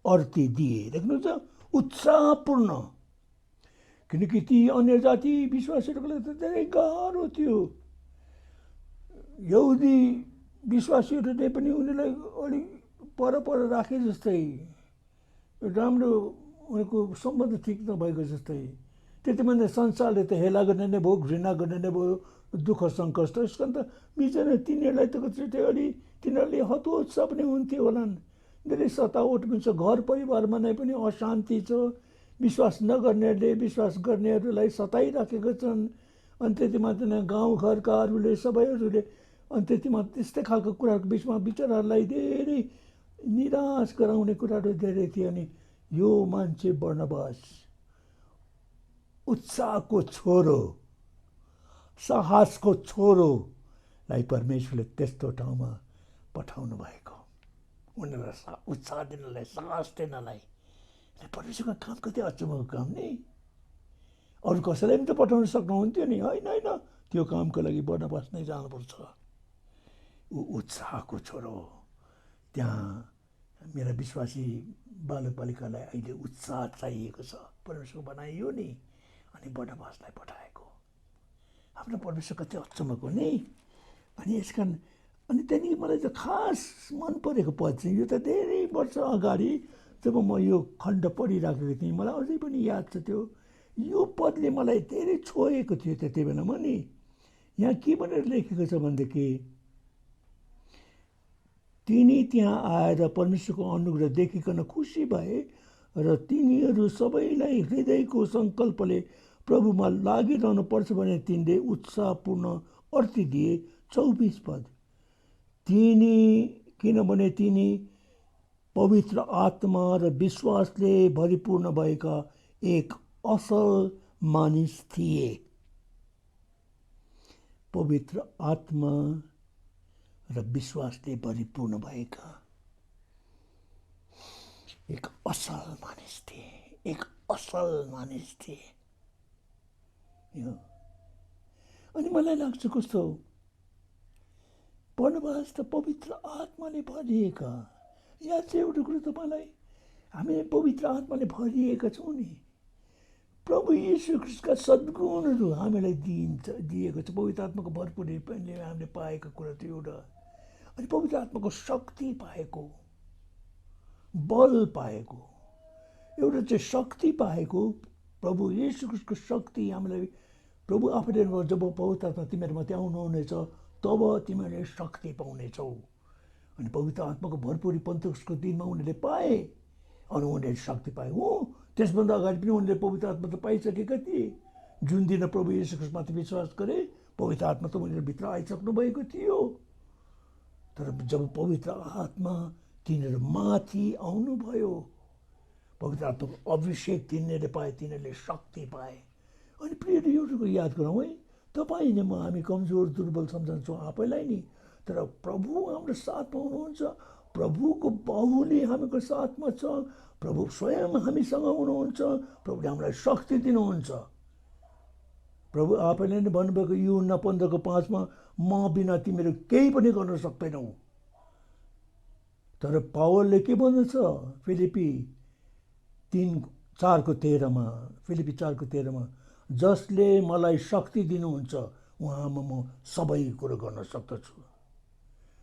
अर्ती दिए। देख्नुहुन्छ, उत्साहपूर्ण, किनकि ती अन्य जाति विश्वासीहरूको लागि त धेरै गाह्रो थियो। यहुदी विश्वासीहरूले पनि उनीहरूलाई अलिक पर राखे जस्तै, राम्रो उनीहरूको सम्बन्ध ठिक नभएको जस्तै। त्यति मात्रै संसारले त हेला गर्ने नै भयो, घृणा गर्ने नै भयो, दुःख सङ्कष्ट। यस कारण त बिचरा तिनीहरूलाई त कतिचोटि अलि तिनीहरूले हतोत्साह पनि हुन्थ्यो होलान्। धेरै सतावट पनि छ, घर परिवारमा नै पनि अशान्ति छ, विश्वास नगर्नेहरूले विश्वास गर्नेहरूलाई सताइराखेका छन्। अनि त्यति मात्र नै गाउँघरकाहरूले सबैहरूले अनि त्यति मात्र त्यस्तै खालको कुराहरूको बिचमा बिचराहरूलाई धेरै निराश गराउने कुराहरू धेरै थियो। अनि यो मान्छे बर्नबास उत्साहको छोरो, साहसको छोरोलाई परमेश्वरले त्यस्तो ठाउँमा पठाउनु भएको, उनीहरूलाई उत्साह दिनलाई, साहस दिनलाई। परमेश्वरको काम कति अचम्मको काम नि। अरू कसैलाई पनि त पठाउन सक्नुहुन्थ्यो नि, होइन होइन, त्यो कामको लागि बर्नबास नै जानुपर्छ। ऊ उत्साहको छोरो हो। त्यहाँ मेरा विश्वासी बालक बालिकालाई अहिले उत्साह चाहिएको छ। परमेश्वर बनाइयो नि, अनि बर्नबासलाई पठाएको। हाम्रो परमेश्वर कति अचम्मको नि। अनि यसकारण अनि त्यहाँदेखि मलाई त खास मन परेको पद चाहिँ यो त धेरै वर्ष अगाडि जब म यो खण्ड पढिराखेको थिएँ, मलाई अझै पनि याद छ त्यो। यो पदले मलाई धेरै छोएको थियो त्यति बेलामा नि। यहाँ के भनेर लेखेको छ भनेदेखि, तिनी त्यहाँ आएर परमेश्वरको अनुग्रह देखिकन खुसी भए र तिनीहरू सबैलाई हृदयको सङ्कल्पले प्रभुमा लागिरहनु पर्छ भने तिनले उत्साहपूर्ण अर्थी दिए। 24 पद, किनभने तिनी पवित्र आत्मा र विश्वासले भरिपूर्ण भएका एक असल मानिस थिए। पवित्र आत्मा र विश्वासले भरिपूर्ण भएका एक असल मानिस थिए, एक असल मानिस थिए। यो अनि मलाई लाग्छ कस्तो, बर्नबास त पवित्र आत्माले भरिएका। यहाँ चाहिँ एउटा कुरो तपाईँलाई, हामी पवित्र आत्माले भरिएका छौँ नि। प्रभु येशू ख्रीष्टका सद्गुणहरू हामीलाई दिएको छ। पवित्र आत्माको भरपुरी हामीले पाएको कुरा थियो एउटा। अनि पवित्र आत्माको शक्ति पाएको, बल पाएको, एउटा चाहिँ शक्ति पाएको। प्रभु येशू ख्रीष्टको शक्ति हामीलाई प्रभु आफैले जब पवित्र आत्मा तिमीहरूमा त्यहाँ आउनुहुनेछ तब तिमीहरूले शक्ति पाउनेछौ। अनि पवित्र आत्माको भरपुरी पन्तुकसको दिनमा उनीहरूले पाए अनि उनीहरूले शक्ति पाए। हो, त्यसभन्दा अगाडि पनि उनीहरूले पवित्र आत्मा त पाइसकेका थिए। जुन दिन प्रभु येशू ख्रीष्टमाथि विश्वास गरे पवित्र आत्मा त उनीहरूभित्र आइसक्नु भएको थियो। तर जब पवित्र आत्मा तिनीहरू माथि आउनुभयो, पवित्र आत्माको अभिषेक तिनीहरूले पाए, तिनीहरूले शक्ति पाए। अनि प्रियहरू एउटाको याद गरौँ है, तपाईँ नै म हामी कमजोर दुर्बल सम्झन्छौँ आफैलाई नि, तर प्रभु हाम्रो साथमा हुनुहुन्छ। प्रभुको बाहुली हामीको साथमा छ। प्रभु स्वयं हामीसँग हुनुहुन्छ। प्रभुले हामीलाई शक्ति दिनुहुन्छ। प्रभु आफैले नै भन्नुभएको यूहन्ना 15:5 म बिना तिमीहरू केही पनि गर्न सक्दैनौ। तर पावलले के भन्दछ फिलिपी 4:13 फिलिपी 4:13 जसले मलाई शक्ति दिनुहुन्छ उहाँमा म सबै कुरो गर्न सक्दछु।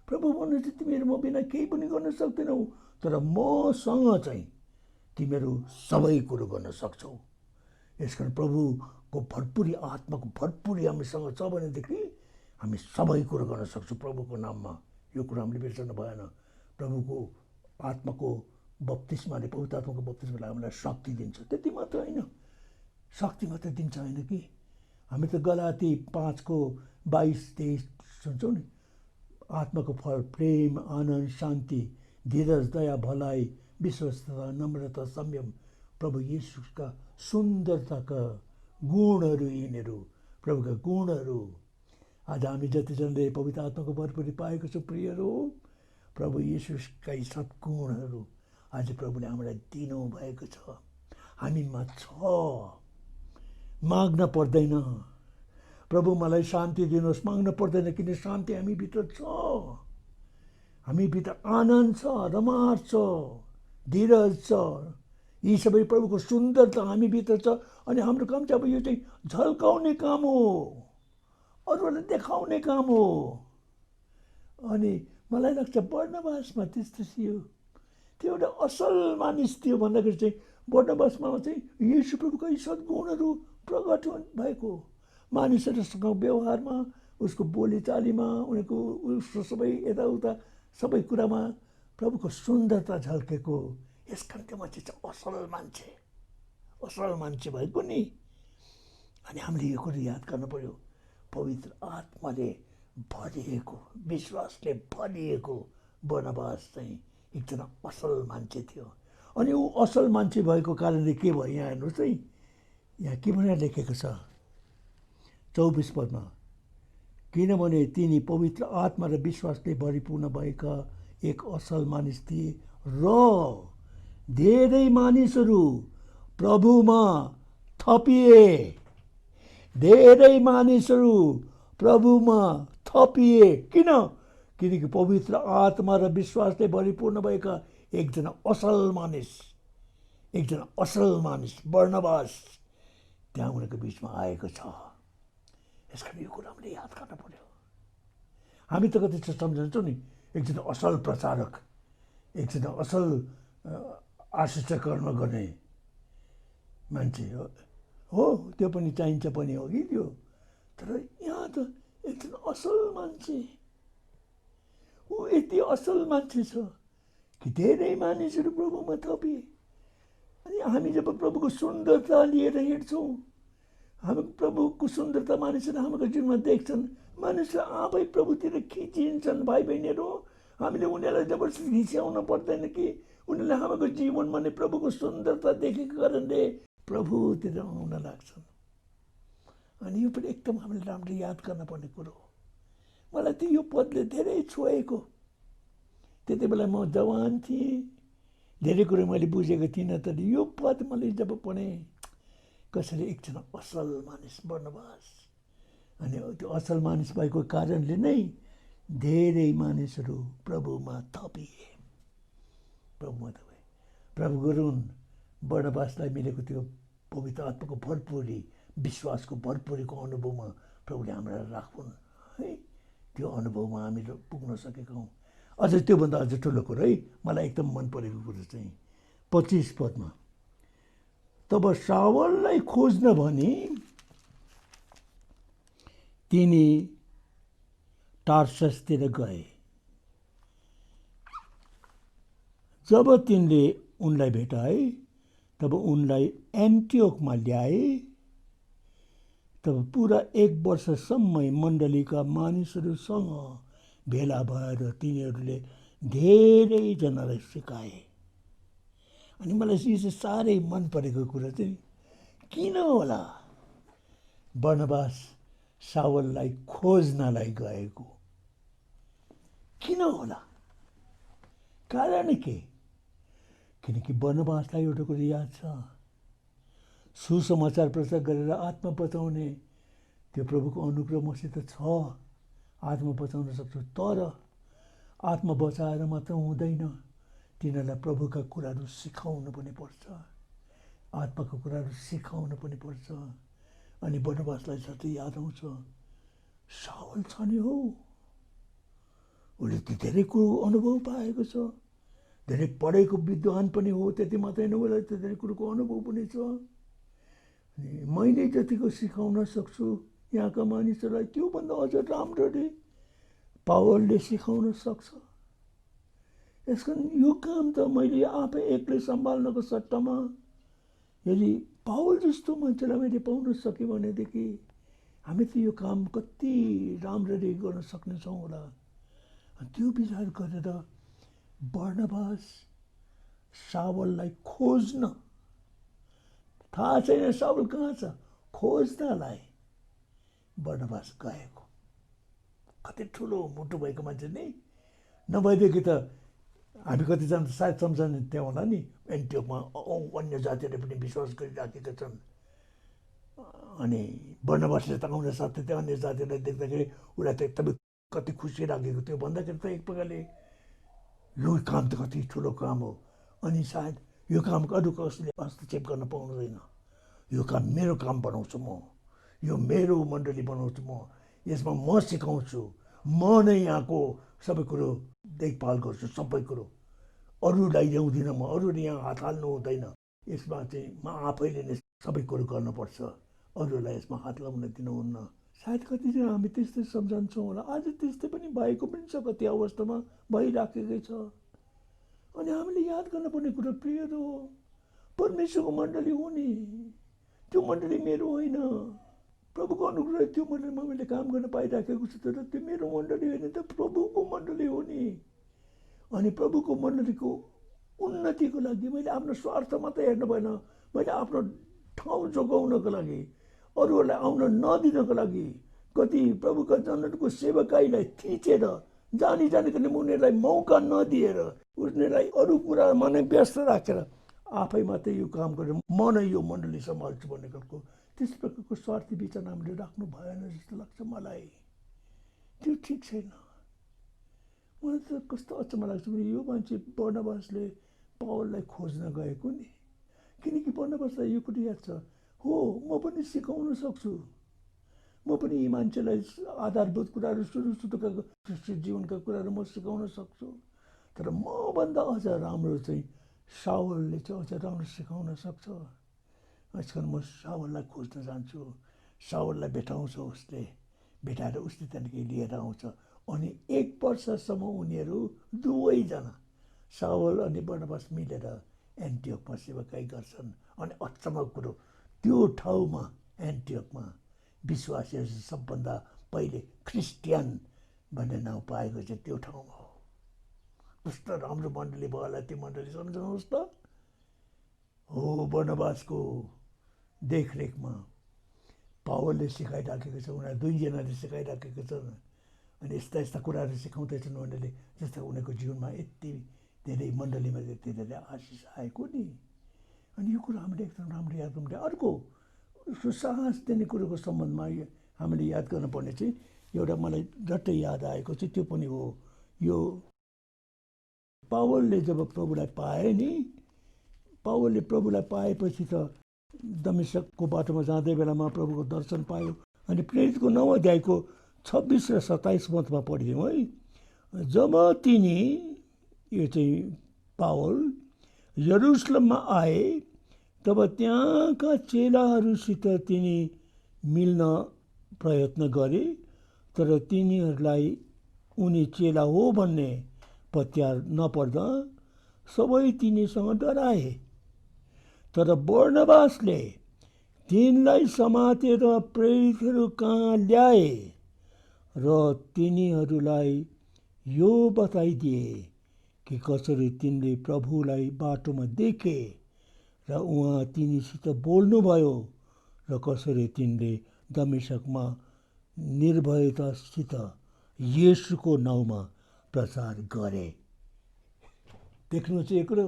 प्रभु भन्नुहुन्छ तिमीहरू म बिना केही पनि गर्न सक्दैनौ, तर मसँग चाहिँ तिमीहरू सबै कुरो गर्न सक्छौ। यसकारण प्रभुको भरपुरी आत्माको भरपुरी हामीसँग छ भनेदेखि हामी सबै कुरो गर्न सक्छौँ प्रभुको नाममा। यो कुरा हामीले बिर्सनु भएन। प्रभुको आत्माको बप्तिस्माले, पवित्र आत्माको बप्तिस्माले हामीलाई शक्ति दिन्छ। त्यति मात्र होइन, शक्ति मात्र दिन्छ होइन कि, हामी त गलाती 5:22-23 सुन्छौँ नि। आत्माको फल प्रेम, आनन्द, शान्ति, धीरज, दया, भलाइ, विश्वस्तता, नम्रता, संयम, प्रभु येशूका सुन्दरताका गुणहरू यिनीहरू प्रभुका गुणहरू। आज हामी जतिजनाले पवित्र आत्माको भरपुरी पाएको छौँ प्रियहरू, प्रभु येशूकै सद्गुणहरू आज प्रभुले हामीलाई दिनुभएको छ। हामीमा छ, माग्न पर्दैन। प्रभु मलाई शान्ति दिनुहोस् माग्न पर्दैन, किन शान्ति हामीभित्र छ। हामीभित्र आनन्द छ, रमार छ, धीरज छ। यी सबै प्रभुको सुन्दरता हामीभित्र छ। अनि हाम्रो काम चाहिँ अब यो चाहिँ झल्काउने काम हो, अरूहरूलाई देखाउने काम हो। अनि मलाई लाग्छ बर्नबासमा त्यस्तो थियो। त्यो एउटा असल मानिस थियो भन्दाखेरि चाहिँ बर्नबासमा चाहिँ येशू प्रभुका यी सद्गुणहरू प्रकट भएको। मानिसहरूसँग व्यवहारमा, उसको बोलीचालीमा, उसको सबै यताउता सबै कुरामा प्रभुको सुन्दरता झल्केको यसका त्यो मान्छे चाहिँ असल मान्छे भएको नि। अनि हामीले यो कुरो याद गर्नु पर्यो, पवित्र आत्माले भरिएको, विश्वासले भरिएको बर्नबास चाहिँ एकजना असल मान्छे थियो। अनि ऊ असल मान्छे भएको कारणले के भयो, यहाँ हेर्नुहोस् है, यहाँ के भनेर लेखेको छ 24 पदमा, किनभने तिनी पवित्र आत्मा र विश्वासले भरिपूर्ण भएका एक असल मानिस थिए र धेरै मानिसहरू प्रभुमा थपिए। धेरै मानिसहरू प्रभुमा थपिए। किन? किनकि पवित्र आत्मा र विश्वासले भरिपूर्ण भएका एकजना असल मानिस बर्नबास त्यहाँ उनीहरूको बिचमा आएको छ। यस कारण यो कुरा हामीले याद गर्न पर्यो। हामी त कति सम्झन्छौँ नि, एकजना असल प्रचारक, एकजना असल आशिष्ट कर्म गर्ने मान्छे हो, त्यो पनि चाहिन्छ पनि हो कि त्यो। तर यहाँ त एकजना असल मान्छे, ऊ यति असल मान्छे छ कि धेरै मानिसहरू प्रभुमा थपिए। अनि हामी जब प्रभुको सुन्दरता लिएर हिँड्छौँ, हामी प्रभुको सुन्दरता मानिसहरू हाम्रो जीवनमा देख्छन्, मानिसहरू आफै प्रभुतिर खिचिन्छन्। भाइ बहिनीहरू, हामीले उनीहरूलाई जबरजस्ती खिच्याउन पर्दैन कि उनीहरूले हाम्रो जीवनमा नै प्रभुको सुन्दरता देखेको कारणले प्रभुतिर आउन लाग्छन्। अनि यो पनि एकदम हामीले राम्रो याद गर्नुपर्ने कुरो हो। मलाई त यो पदले धेरै छोएको। त्यति बेला म जवान थिएँ, धेरै कुरो मैले बुझेको थिइनँ, तर यो पद मैले जब पढेँ, कसरी एकजना असल मानिस बर्नबास, अनि त्यो असल मानिस भएको कारणले नै धेरै मानिसहरू प्रभुमा थपिए। प्रभु गरून् बर्नबासलाई मिलेको त्यो पवित्र आत्माको भरपुरी, विश्वासको भरपुरीको अनुभवमा प्रभुले हामीलाई राखुन् है। त्यो अनुभवमा हामी पुग्न सकेका हौँ। अझ त्योभन्दा अझ ठुलो कुरो है, मलाई एकदम मन परेको कुरो चाहिँ 25 पदमा, तब शावललाई खोज्न भनी तिनी टार्ससतिर गए। जब तिनले उनलाई भेटाए तब उनलाई एन्टियोखमा ल्याए। तब पुरा 1 वर्षसम्म मण्डलीका मानिसहरूसँग भेला भएर तिनीहरूले धेरैजनालाई सिकाए। अनि मलाई यो चाहिँ साह्रै मन परेको कुरा चाहिँ किन होला बर्नबास शावललाई खोज्नलाई गएको? किन होला? कारण के? किनकि बर्नबासलाई एउटा कुरो याद छ, सुसमाचार प्रचार गरेर आत्मा बचाउने त्यो प्रभुको अनुग्रह मसित छ, आत्मा बचाउन सक्छु। तर आत्मा बचाएर मात्र हुँदैन, तिनीहरूलाई प्रभुका कुराहरू सिकाउनु पनि पर्छ, आत्माको कुराहरू सिकाउनु पनि पर्छ। अनि बर्नबासलाई साथै याद आउँछ, शावल छ नि हौ, उसले त धेरै कुरो अनुभव पाएको छ, धेरै पढेको विद्वान पनि हो, त्यति मात्रै होइन, उसलाई त धेरै कुरोको अनुभव पनि छ। मैले जतिको सिकाउन सक्छु यहाँका मानिसहरूलाई, त्योभन्दा अझ राम्ररी पावलले सिकाउन सक्छ। यसकारण यो काम त मैले आफै एक्लै सम्हाल्नको सट्टामा यदि पावल जस्तो मान्छेलाई मैले पाउन सकेँ भनेदेखि हामी त यो काम कति राम्ररी गर्न सक्नेछौँ होला। त्यो विचार गरेर बर्नबास शावललाई खोज्न, थाहा छैन शावल कहाँ छ, खोज्नलाई बर्नबास गएको। कति ठुलो मुटु भएको मान्छे नि, नभएदेखि त हामी कतिजना सायद सम्झने त्यहाँ होला नि, एन्टियोखमा अन्य जातिहरूले पनि विश्वास गरिराखेका छन्। अनि बर्नबासले त आउन साथै त्यो अन्य जातिहरूलाई देख्दाखेरि उसलाई त एकदमै कति खुसी लागेको थियो। भन्दाखेरि त एक प्रकारले यो काम त कति ठुलो काम हो, अनि सायद यो काम अरू कसैले हस्तक्षेप गर्न पाउँदैन, यो काम मेरो काम बनाउँछु म, यो मेरो मण्डली बनाउँछु म, यसमा म सिकाउँछु, म नै यहाँको सबै कुरो देखभाल गर्छु, सबै कुरो अरूलाई ल्याउँदिनँ म, अरूले यहाँ हात हाल्नु हुँदैन, यसमा चाहिँ म आफैले नै सबै कुरो गर्नुपर्छ, अरूलाई यसमा हात लाउन दिनुहुन्न। सायद कतिजना हामी त्यस्तै सम्झन्छौँ होला, आज त्यस्तै पनि भएको पनि छ, कति अवस्थामा भइराखेकै छ। अनि हामीले याद गर्नुपर्ने कुरो प्रियहरू हो, परमेश्वरको मण्डली हो नि, त्यो मण्डली मेरो होइन। प्रभुको अनुग्रह त्यो मण्डलीमा मैले काम गर्न पाइराखेको छु, तर त्यो मेरो मण्डली होइन, त प्रभुको मण्डली हो नि। अनि प्रभुको मण्डलीको उन्नतिको लागि मैले आफ्नो स्वार्थ मात्रै हेर्नु भएन, मैले आफ्नो ठाउँ जोगाउनको लागि, अरूहरूलाई आउन नदिनको लागि, कति प्रभुका जनहरूको सेवकाईलाई थिचेर जानी जानिकन उनीहरूलाई मौका नदिएर, उनीहरूलाई अरू कुरामा नै व्यस्त राखेर आफै मात्रै यो काम गरेर म नै यो मण्डली सम्हाल्छु भन्ने खालको त्यस प्रकारको स्वार्थी विचार हामीले राख्नु भएन जस्तो लाग्छ मलाई। त्यो ठिक छैन। मलाई त कस्तो अचम्म लाग्छ भने यो मान्छे बर्नबासले पावललाई खोज्न गएको नि, किनकि बर्नबासलाई यो कुरा याद छ, हो म पनि सिकाउन सक्छु, म पनि यी मान्छेलाई आधारभूत कुराहरू सुरुका जीवनका कुराहरू म सिकाउन सक्छु, तर मभन्दा अझ राम्रो चाहिँ सावलले चाहिँ अझ राम्रो सिकाउन सक्छ। यसकारण म सावललाई खोज्न जान्छु। सावललाई भेटाउँछ, उसले भेटाएर उसले त्यहाँदेखि लिएर आउँछ। अनि 1 वर्षसम्म उनीहरू दुवैजना सावल अनि बर्नबास मिलेर एन्टियोकमा सेवाकाई गर्छन्। अनि अचम्मको कुरो, त्यो ठाउँमा एन्टियोकमा विश्वासीहरू सबभन्दा पहिले क्रिस्टियन भन्ने नाउँ पाएको चाहिँ त्यो ठाउँमा हो। कस्तो राम्रो मण्डली भयो होला त्यो मण्डली, सम्झाउनुहोस् त। हो, बर्नबासको देखरेखमा पावलले सिकाइराखेको छ, उनीहरू दुईजनाले सिकाइराखेको छन्। अनि यस्ता यस्ता कुराहरू सिकाउँदैछन् उनीहरूले, जस्तो उनीहरूको जीवनमा यति धेरै मण्डलीमा यति धेरै आशिष आएको नि। अनि यो कुरा हामीले एकदम राम्रो याद गर्नुपर्ने। अर्को साहस दिने कुरोको सम्बन्धमा हामीले याद गर्नुपर्ने चाहिँ एउटा मलाई झट्टै याद आएको चाहिँ त्यो पनि हो, यो पावलले जब प्रभुलाई पाए नि, पावलले प्रभुलाई पाएपछि त दमिश्कको बाटोमा जाँदै बेलामा प्रभुको दर्शन पायो। अनि प्रेरितको 9 अध्यायको 26 र 27 पदमा पढिदिउँ है। जब तिनी, यो चाहिँ पावल यरुसलेममा आए, तब त्यहाँका चेलाहरूसित तिनी मिल्न प्रयत्न गरे, तर तिनीहरूलाई उनी चेला हो भन्ने पत्या नपर्दा सबै तिनीसँग डराए। तर बर्नबासले तिनलाई समातेर प्रेरितहरू कहाँ ल्याए र तिनीहरूलाई यो बताइदिए कि कसरी तिनले प्रभुलाई बाटोमा देखे र उहाँ तिनीसित बोल्नुभयो र कसरी तिनले दमिश्कमा निर्भयतासित येशूको नाउँमा प्रचार गरे। देख्नु चाहिँ कुरो,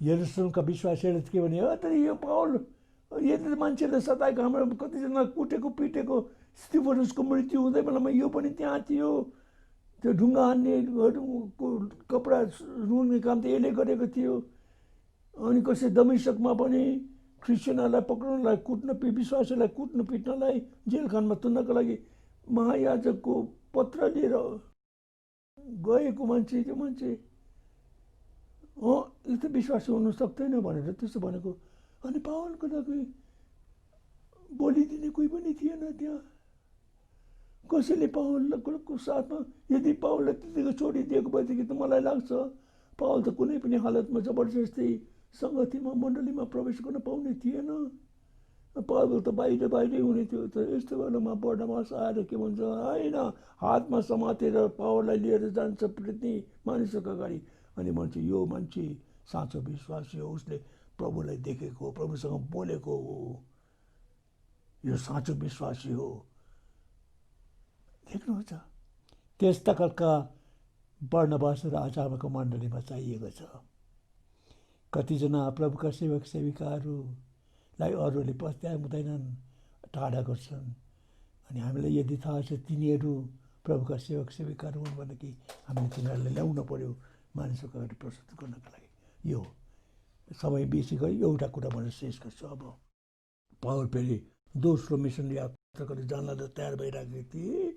यरुसलेमका विश्वासीहरूले के भने, तर यो पावल यति मान्छेले सताएको, हाम्रो कतिजना कुटेको पिटेको, स्तिफनुसको मृत्यु हुँदै बेलामा यो पनि त्यहाँ थियो, त्यो ढुङ्गा हान्ने कपडा रुँग्ने काम त यसले गरेको थियो। अनि कसै दमिश्कमा पनि क्रिस्चियनहरूलाई पक्राउनलाई, विश्वासीलाई कुट्न पिट्नलाई, जेलखानमा तुन्नको लागि महायाजकको पत्र लिएर गएको मान्छे, त्यो मान्छे यो त विश्वासी हुनु सक्दैन भनेर त्यस्तो भनेको। अनि पावलको लागि बोलिदिने कोही पनि थिएन त्यहाँ। कसैले पावलको साथमा, यदि पावलले त्यतिको छोडिदिएको भएदेखि त मलाई लाग्छ पावल त कुनै पनि हालतमा जबरजस्ती सङ्गतिमा मण्डलीमा प्रवेश गर्न पाउने थिएन। पावल त बाहिरै हुने थियो। त यस्तो बेलामा बर्नबास आएर के भन्छ, होइन, हातमा समातेर पावललाई लिएर जान्छ प्रेरित मानिसहरूको अगाडि। अनि भन्छ यो मान्छे साँचो विश्वासी हो, उसले प्रभुलाई देखेको हो, प्रभुसँग बोलेको हो, यो साँचो विश्वासी हो। देख्नुहुन्छ, त्यस्ता खालका बर्नबास र आचार्यको मण्डलीमा चाहिएको छ। कतिजना प्रभुका सेवक सेविकाहरूलाई अरूले पत्याउँदैनन्, टाढा गर्छन्। अनि हामीलाई यदि थाहा छ तिनीहरू प्रभुका सेवक सेविकाहरू हुन् भने कि हामीले तिनीहरूलाई ल्याउन पर्यो मानिसहरूको अगाडि प्रस्तुत गर्नको लागि। यो समय बेसी गरी एउटा कुरा भनेर शेष गर्छु। अब पावल फेरि दोस्रो मिसन यात्रा गरेर जानलाई तयार भइरहेको थिए।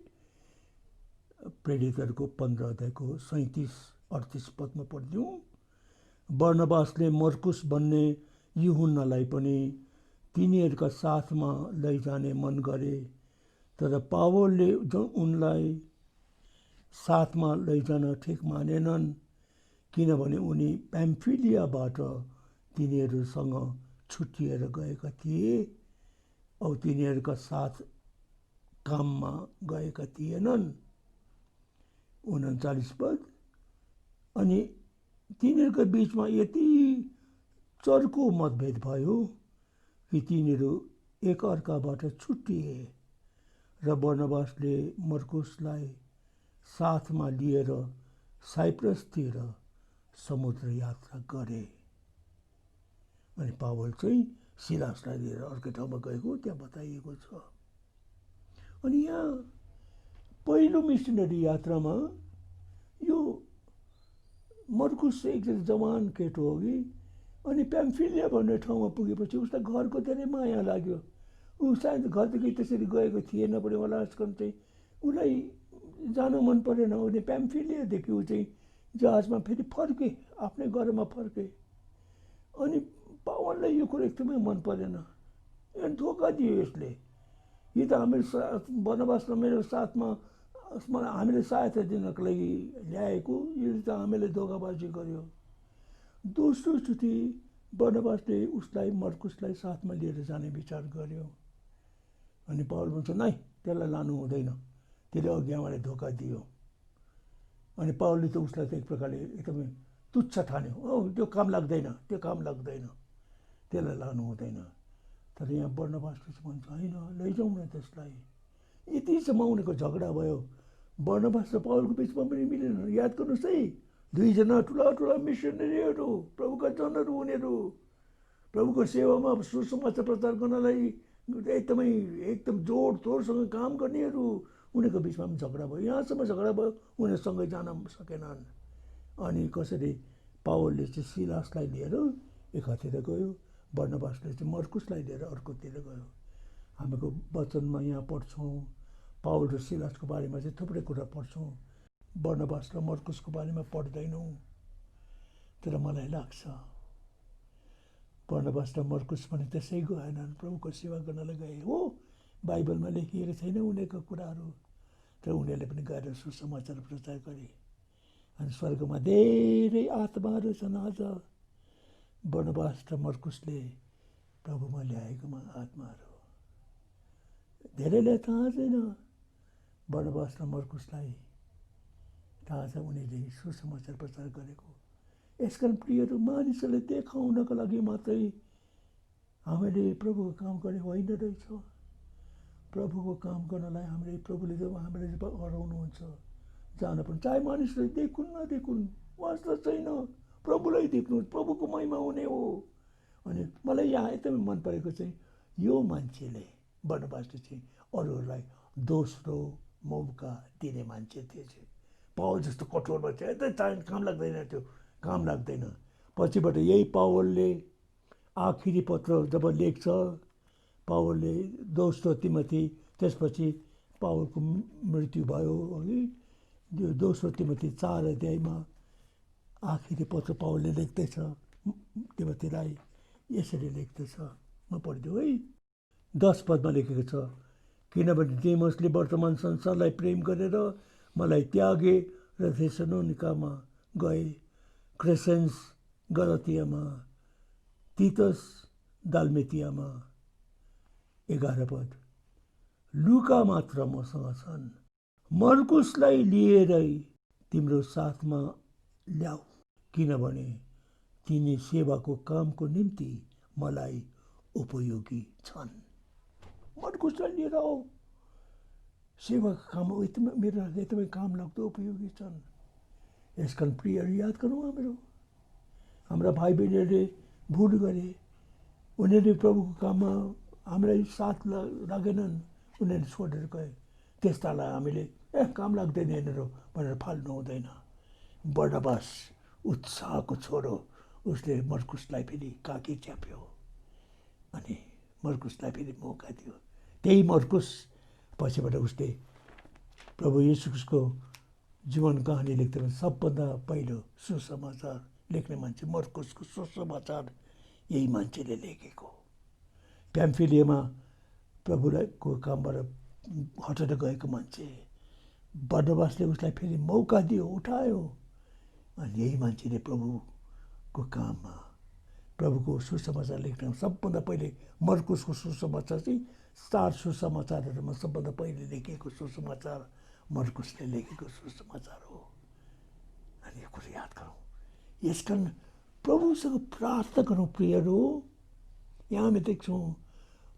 प्रेरितहरूको 15 अध्यायको 37-38 पदमा पढ्दिउँ। बर्नबासले मर्कुस भन्ने यूहन्नालाई पनि तिनीहरूका साथमा लैजाने मन गरे, तर पावलले उनलाई साथमा लैजान ठिक मानेनन्, किनभने उनी प्याम्फिलियाबाट तिनीहरूसँग छुट्टिएर गएका थिए औ तिनीहरूका साथ काममा गएका थिएनन्। 39 पद। अनि तिनीहरूका बिचमा यति चर्को मतभेद भयो कि तिनीहरू एकअर्काबाट छुट्टिए र बर्नबासले मर्कुसलाई साथमा लिएर साइप्रसतिर समुद्र यात्रा गरे। अनि पावल चाहिँ सिलासलाई लिएर अर्कै ठाउँमा गएको त्यहाँ बताइएको छ। अनि यहाँ पहिलो मिसनरी यात्रामा यो मर्कुस चाहिँ एकजना जवान केटो हो कि अनि प्याम्फिलिया भन्ने ठाउँमा पुगेपछि उसलाई घरको धेरै माया लाग्यो। ऊ सायद घरदेखि त्यसरी गएको थिएन पनि होला। आजकल चाहिँ उसलाई जानु मन परेन। उसले प्याम्फिलियादेखि ऊ चाहिँ जहाजमा फेरि फर्के, आफ्नै घरमा फर्के। अनि पावललाई यो कुरो एकदमै मन परेन। धोका दियो यसले। यो त हाम्रो बर्नबास र मेरो साथमा हामीले सहायता दिनको लागि ल्याएको, यो त हामीले धोकाबाजी गर्यो। दोस्रोचोटि बर्नबासले उसलाई मर्कुसलाई साथमा लिएर जाने विचार गर्यो। अनि पावल भन्छ नै त्यसलाई लानु हुँदैन, त्यसले अघि हामीलाई धोका दियो। अनि पावलले त उसलाई त एक प्रकारले एकदमै तुच्छ ठान्यो। त्यो काम लाग्दैन, त्यो काम लाग्दैन, त्यसलाई लानु हुँदैन। तर यहाँ बर्नबासले चाहिँ भन्छ होइन, लैजाउँ न त्यसलाई। यतिसम्म उनीहरूको झगडा भयो। बर्नबास र पावलको बिचमा पनि मिलेन। याद गर्नुहोस् है, दुईजना ठुला ठुला मिसनरीहरू, प्रभुका जनहरू उनीहरू, प्रभुको सेवामा सुसमाचार प्रचार गर्नलाई एकदम जोड तोडसँग काम गर्नेहरू, उनीहरूको बिचमा पनि झगडा भयो। यहाँसम्म झगडा भयो उनीहरू सँगै जान सकेनन्। अनि कसरी पावलले चाहिँ सिलासलाई लिएर एकातिर गयो, बर्नबासले चाहिँ मर्कुसलाई लिएर अर्कोतिर गयो। हामीको वचनमा यहाँ पढ्छौँ पावल र सिलासको बारेमा चाहिँ थुप्रै कुरा पढ्छौँ, बर्नबास र मर्कुसको बारेमा पढ्दैनौँ। तर मलाई लाग्छ बर्नबास र मर्कुस पनि त्यसै गएनन्, प्रभुको सेवा गर्नलाई गए हो। बाइबलमा लेखिएको छैन उनीहरूको कुराहरू, तर उनीहरूले पनि गएर सुसमाचार प्रचार गरे। अनि स्वर्गमा धेरै आत्माहरू छन् आज बर्नबास र मर्कुसले प्रभुमा ल्याएकोमा आत्माहरू। धेरैलाई थाहा छैन बर्नबास र मर्कुसलाई थाहा छ उनीहरूले सुसमाचार प्रचार गरेको। यसकारण प्रियहरू, मानिसहरूले देखाउनको लागि मात्रै हामीले प्रभुको काम गर्ने होइन रहेछ। प्रभुको काम गर्नलाई हामीले प्रभुले जब हामीलाई हराउनुहुन्छ जान पनि, चाहे मानिसले देखुन् नदेखुन् वास्ता छैन, प्रभुलाई देख्नुहोस्, प्रभुको महिमा हुने हो। अनि मलाई यहाँ एकदमै मन परेको चाहिँ यो मान्छेले बर्नबासले चाहिँ अरूहरूलाई दोस्रो मौका दिने मान्छे थिए। पावल जस्तो कठोर मान्छे यतै काम लाग्दैन, त्यो काम लाग्दैन। पछिबाट यही पावलले आखिरी पत्र जब लेख्छ, पावलले दोस्रो तिमोथी, त्यसपछि पावलको मृत्यु भयो है, त्यो दोस्रो तिमोथी 4 अध्यायमा आखिरी पत्र पावलले लेख्दैछ तिमोथीलाई। यसरी लेख्दछ, म पढिदिउँ है। 10 पदमा लेखेको छ, किनभने देमसले वर्तमान संसारलाई प्रेम गरेर मलाई त्यागे र थेसलोनिकामा गए, क्रेसेन्स गलतियामा, तितस दाल्मेतियामा। 11 पद, लुका मात्र मसँग छन्, मर्कुसलाई लिएरै तिम्रो साथमा ल्याऊ, किनभने तिनी सेवाको कामको निम्ति मलाई उपयोगी छन्। मर्कुसलाई लिएर आऊ, सेवाको काम मेरो एकदमै काम लाग्दो उपयोगी छन्। यसकारण प्रियहरू याद गरौँ, हाम्रा भाइ बहिनीहरूले भुल गरे, उनीहरूले प्रभुको काममा हामीलाई साथ लागेनन्, उनीहरूले छोडेर गए। त्यस्तालाई हामीले काम लाग्दैन यिनीहरू भनेर फाल्नु हुँदैन। बर्नबास उत्साहको छोरो, उसले मर्कुसलाई फेरि काखी च्याप्यो अनि मर्कुसलाई फेरि मौका दियो। त्यही मर्कुस पछिबाट उसले प्रभु येशूको जीवन कहानी लेख्दा सबभन्दा पहिलो सुसमाचार लेख्ने मान्छे मर्कुसको सुसमाचार यही मान्छेले लेखेको। प्याम्फिलियामा प्रभुको कामबाट हटेर गएको मान्छे, बर्नबासले उसलाई फेरि मौका दियो, उठायो। अनि यही मान्छेले प्रभुको काममा प्रभुको सुसमाचार लेख्न सबभन्दा पहिले मर्कुसको सुसमाचार चाहिँ 4 सुसमाचारहरूमा सबभन्दा पहिले लेखेको सुसमाचार मर्कुसले लेखेको सुसमाचार हो। अनि यो कुरो याद गरौँ। यसकारण प्रभुसँग प्रार्थना गरौँ प्रियहरू। यहाँ हामी देख्छौँ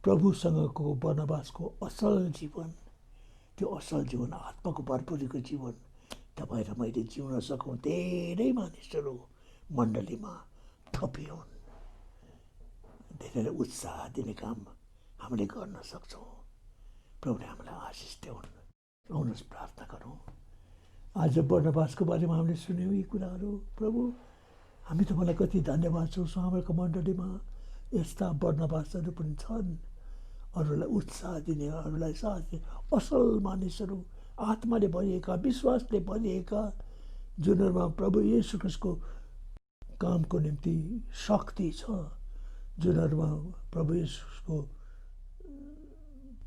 प्रभुसँगको वनवासको असल जीवन, त्यो असल जीवन आत्माको भरपुरीको जीवन तपाईँ र मैले जिउन सकौँ। धेरै मानिसहरू मण्डलीमा थपिउन्, धेरैलाई उत्साह दिने काम हामीले गर्न सक्छौँ। प्रभुले हामीलाई आशिष देऊन्। आउनुहोस् प्रार्थना गरौँ। आज वनवासको बारेमा हामीले सुन्यौँ यी कुराहरू। प्रभु, हामी तपाईँलाई कति धन्यवाद छौँ। हाम्रो मण्डलीमा यस्ता वनवासहरू पनि छन्, अरूलाई उत्साह दिने, अरूलाई साथ दिने असल मानिसहरू, आत्माले भरिएका, विश्वासले भरिएका, जुनहरूमा प्रभु येशू ख्रीष्टको कामको निम्ति शक्ति छ, जुनहरूमा प्रभु येशूको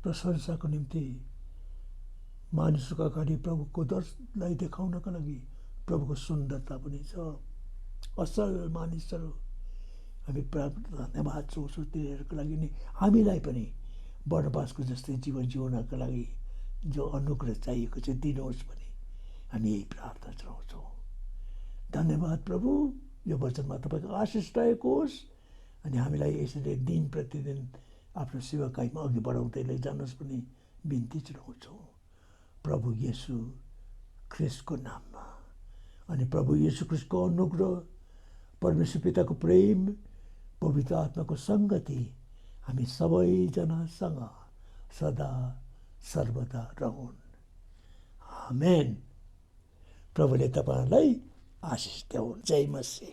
प्रशंसाको निम्ति मानिसको अगाडि प्रभुको दर्शनलाई देखाउनका लागि प्रभुको सुन्दरता पनि छ। असल मानिसहरू हामी धन्यवाद छौँ तिनीहरूको लागि नि। हामीलाई पनि वनवासको जस्तै जीवन जिउनका लागि जो अनुग्रह चाहिएको छ दिनुहोस् पनि हामी यही प्रार्थना चढाउँछौँ। धन्यवाद प्रभु। यो वचनमा तपाईँको आशिष रहेको होस् अनि हामीलाई यसरी दिन प्रतिदिन आफ्नो सेवाकाईमा अघि बढाउँदै लैजानुहोस् पनि बिन्ती चढाउँछौँ प्रभु येशू ख्रीष्टको नाममा। अनि प्रभु येशू ख्रीष्टको अनुग्रह, परमेश्वर पिताको प्रेम, पवित्र आत्माको सङ्गति हामी सबैजनासँग सदा सर्वदा रहून्। आमेन। प्रभुले तपाईँहरूलाई आशिष देऊन्। जय मसीह।